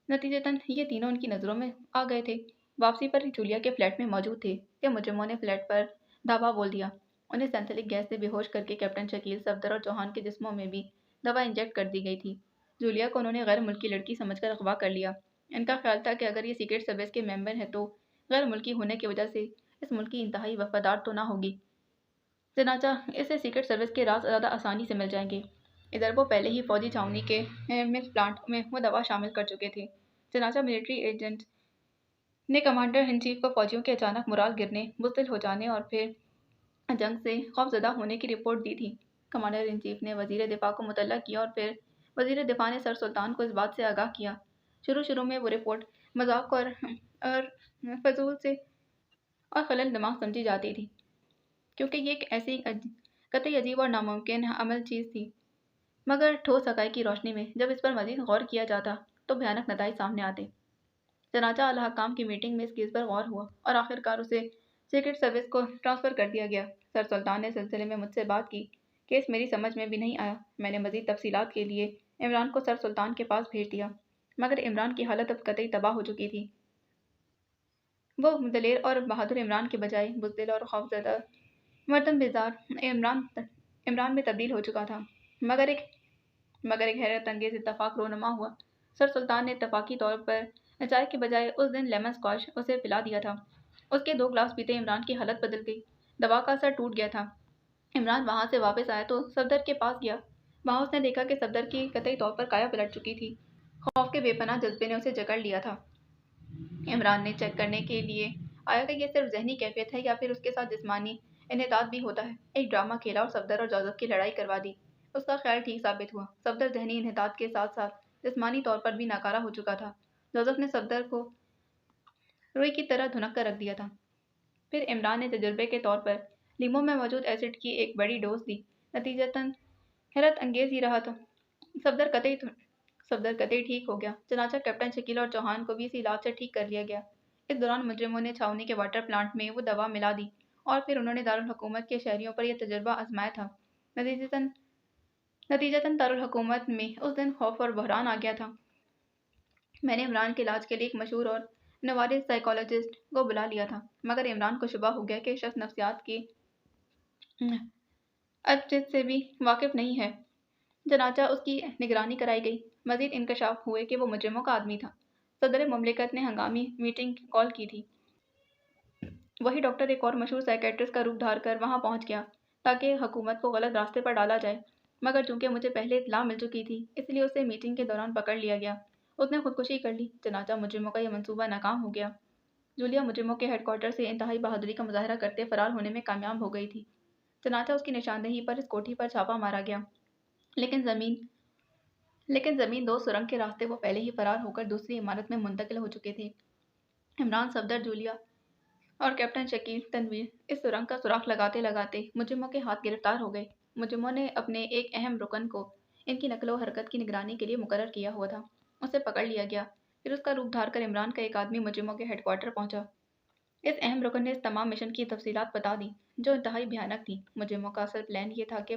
نتیجتاً یہ تینوں ان کی نظروں میں آ گئے تھے۔ واپسی پر جولیا کے فلیٹ میں موجود تھے کہ مجرموں نے فلیٹ پر دھاوا بول دیا۔ انہیں سینتھیلک گیس سے بے ہوش کر کے کیپٹن شکیل، صفدر اور چوہان کے جسموں میں بھی دوا انجیکٹ کر دی گئی تھی۔ جولیا کو انہوں نے غیر ملکی لڑکی سمجھ کر اغوا کر لیا۔ ان کا خیال تھا کہ اگر یہ سیکرٹ سروس کے ممبر ہے تو غیر ملکی ہونے کی وجہ سے اس ملک کی انتہائی وفادار تو نہ ہوگی، چنانچہ اسے سیکرٹ سروس کے راز زیادہ آسانی سے مل جائیں گے۔ ادھر وہ پہلے ہی فوجی چھاؤنی کے ملک پلانٹ میں وہ دوا شامل کر چکے تھے، چنانچہ ملٹری ایجنٹ نے کمانڈر ان چیف کو فوجیوں کے اچانک مورال گرنے، بزدل ہو جانے اور پھر جنگ سے خوفزدہ ہونے کی رپورٹ دی تھی۔ کمانڈر ان چیف نے وزیر دفاع کو مطلع کیا اور پھر وزیر دفاع نے سر سلطان کو اس بات سے آگاہ کیا۔ شروع میں وہ رپورٹ مذاق اور فضول سے اور خلل دماغ سمجھی جاتی تھی، کیونکہ یہ ایک ایسی قطعی عجیب اور ناممکن عمل چیز تھی، مگر ٹھوس حقائق کی روشنی میں جب اس پر مزید غور کیا جاتا تو بھیانک نتائج سامنے آتے۔ چنانچہ اعلیٰ حکام کی میٹنگ میں اس کیس پر غور ہوا اور آخرکار اسے سیکرٹ سروس کو ٹرانسفر کر دیا گیا۔ سر سلطان نے سلسلے میں مجھ سے بات کی۔ کیس میری سمجھ میں بھی نہیں آیا۔ میں نے مزید تفصیلات کے لیے عمران کو سر سلطان کے پاس بھیج دیا، مگر عمران کی حالت اب قطعی تباہ ہو چکی تھی۔ وہ دلیر اور بہادر عمران کے بجائے بزدل اور خوفزدہ مردم بیزار عمران میں تبدیل ہو چکا تھا۔ مگر ایک حیرت انگیز اتفاق رونما ہوا۔ سر سلطان نے اتفاقی طور پر چائے کے بجائے اس دن لیمن اسکواش اسے پلا دیا تھا۔ اس کے 2 گلاس پیتے عمران کی حالت بدل گئی۔ دوا کا اثر ٹوٹ گیا تھا۔ عمران وہاں سے واپس آیا تو صفدر کے پاس گیا۔ وہاں اس نے دیکھا کہ صفدر کی قطعی طور پر کایا پلٹ چکی تھی۔ خوف کے بے پناہ جذبے نے اسے جکڑ لیا تھا۔ عمران نے چیک کرنے کے لیے آیا کہ یہ صرف ذہنی کیفیت ہے یا پھر اس کے ساتھ جسمانی انحطاط بھی ہوتا ہے۔ ایک ڈرامہ کھیلا اور صفدر اور جوزف کی لڑائی کروا دی۔ اس کا خیال ٹھیک ثابت ہوا۔ صفدر ذہنی انحطاط کے ساتھ ساتھ جسمانی طور پر بھی ناکارہ ہو چکا تھا۔ جوزف نے صفدر کو روئی کی طرح دھنک کر رکھ دیا تھا۔ پھر عمران نے تجربے کے طور پر لیموں میں موجود ایسڈ کی ایک بڑی ڈوز دی۔ نتیجتاً حیرت انگیز ہی رہا تھا، صفدر قطعی ٹھیک ہو گیا۔ چنانچہ کیپٹن شکیل اور چوہان کو بھی اسی علاج سے ٹھیک کر لیا گیا۔ اس دوران مجرموں نے چھاؤنی کے واٹر پلانٹ میں وہ دوا ملا دی اور پھر انہوں نے دارالحکومت کے شہریوں پر یہ تجربہ آزمایا تھا۔ نتیجتاً دارالحکومت میں اس دن خوف اور بحران آ گیا تھا۔ میں نے عمران کے علاج کے لیے ایک مشہور اور نوارس سائیکالوجسٹ کو بلا لیا تھا، مگر عمران کو شبہ ہو گیا کہ شخص نفسیات کی ابجد سے بھی واقف نہیں ہے، چنانچہ اس کی نگرانی کرائی گئی۔ مزید انکشاف ہوئے کہ وہ مجرموں کا آدمی تھا۔ صدر مملکت نے ہنگامی میٹنگ کال کی تھی۔ وہی ڈاکٹر ایک اور مشہور سائیکیٹرسٹ کا روپ دھار کر وہاں پہنچ گیا تاکہ حکومت کو غلط راستے پر ڈالا جائے، مگر چونکہ مجھے پہلے اطلاع مل چکی تھی اس لیے اسے میٹنگ کے دوران پکڑ لیا گیا۔ اس نے خودکشی کر لی، چنانچہ مجرموں کا یہ منصوبہ ناکام ہو گیا۔ جولیا مجرموں کے ہیڈ کوارٹر سے انتہائی بہادری کا مظاہرہ کرتے فرار ہونے میں کامیاب ہو گئی تھی، چنانچہ اس کی نشاندہی پر اس کوٹھی پر چھاپا مارا گیا، لیکن زمین 2 سرنگ کے راستے وہ پہلے ہی فرار ہو کر دوسری عمارت میں منتقل ہو چکے تھے۔ عمران، صفدر، جولیا اور کیپٹن شکیل تنویر اس سرنگ کا سراغ لگاتے لگاتے مجرموں کے ہاتھ گرفتار ہو گئے۔ مجرموں نے اپنے ایک اہم رکن کو ان کی نقل و حرکت کی نگرانی کے لیے مقرر کیا ہوا تھا۔ اسے پکڑ لیا گیا۔ پھر اس کا روپ دھار کر عمران کا ایک آدمی مجرموں کے ہیڈ کوارٹر پہنچا۔ اس اہم رکن نے اس تمام مشن کی تفصیلات بتا دی، جو انتہائی بھیانک تھی۔ مجرموں کا اصل پلان یہ تھا کہ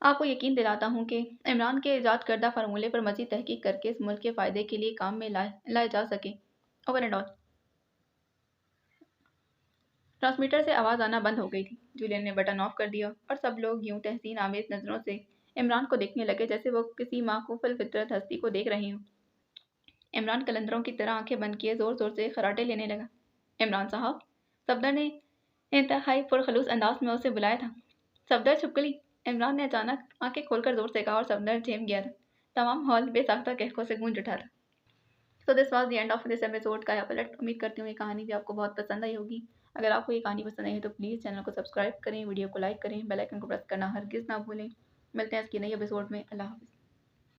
آپ کو یقین دلاتا ہوں کہ عمران کے ایجاد کردہ فارمولے پر مزید تحقیق کر کے اس ملک کے فائدے کے لیے کام میں لائے جا سکے۔ Over and all. ٹرانسمیٹر سے آواز آنا بند ہو گئی تھی۔ جولین نے بٹن آف کر دیا اور سب لوگ یوں تحسین آمیز نظروں سے عمران کو دیکھنے لگے جیسے وہ کسی معکوف الفطرت ہستی کو دیکھ رہے ہوں۔ عمران قلندروں کی طرح آنکھیں بند کیے زور زور سے خراٹے لینے لگا۔ عمران صاحب، صفدر نے انتہائی پرخلوص انداز میں اسے بلایا تھا۔ صفدر چھپکلی، عمران نے اچانک آنکھیں کھول کر زور سے کہا اور صفدر جھیم گیا تھا۔ تمام ہال بے ساختہ قہقہوں سے گونج اٹھا تھا۔ So this was the end of this episode کا پلٹ۔ امید کرتی ہوں یہ کہانی بھی آپ کو بہت پسند آئی ہوگی۔ اگر آپ کو یہ کہانی پسند آئی ہے تو پلیز چینل کو سبسکرائب کریں، ویڈیو کو لائک کریں، بیل آئکن کو پریس کرنا ہرگز نہ بھولیں۔ ملتے ہیں اس کی نئی ایپیسوڈ میں۔ اللہ حافظ۔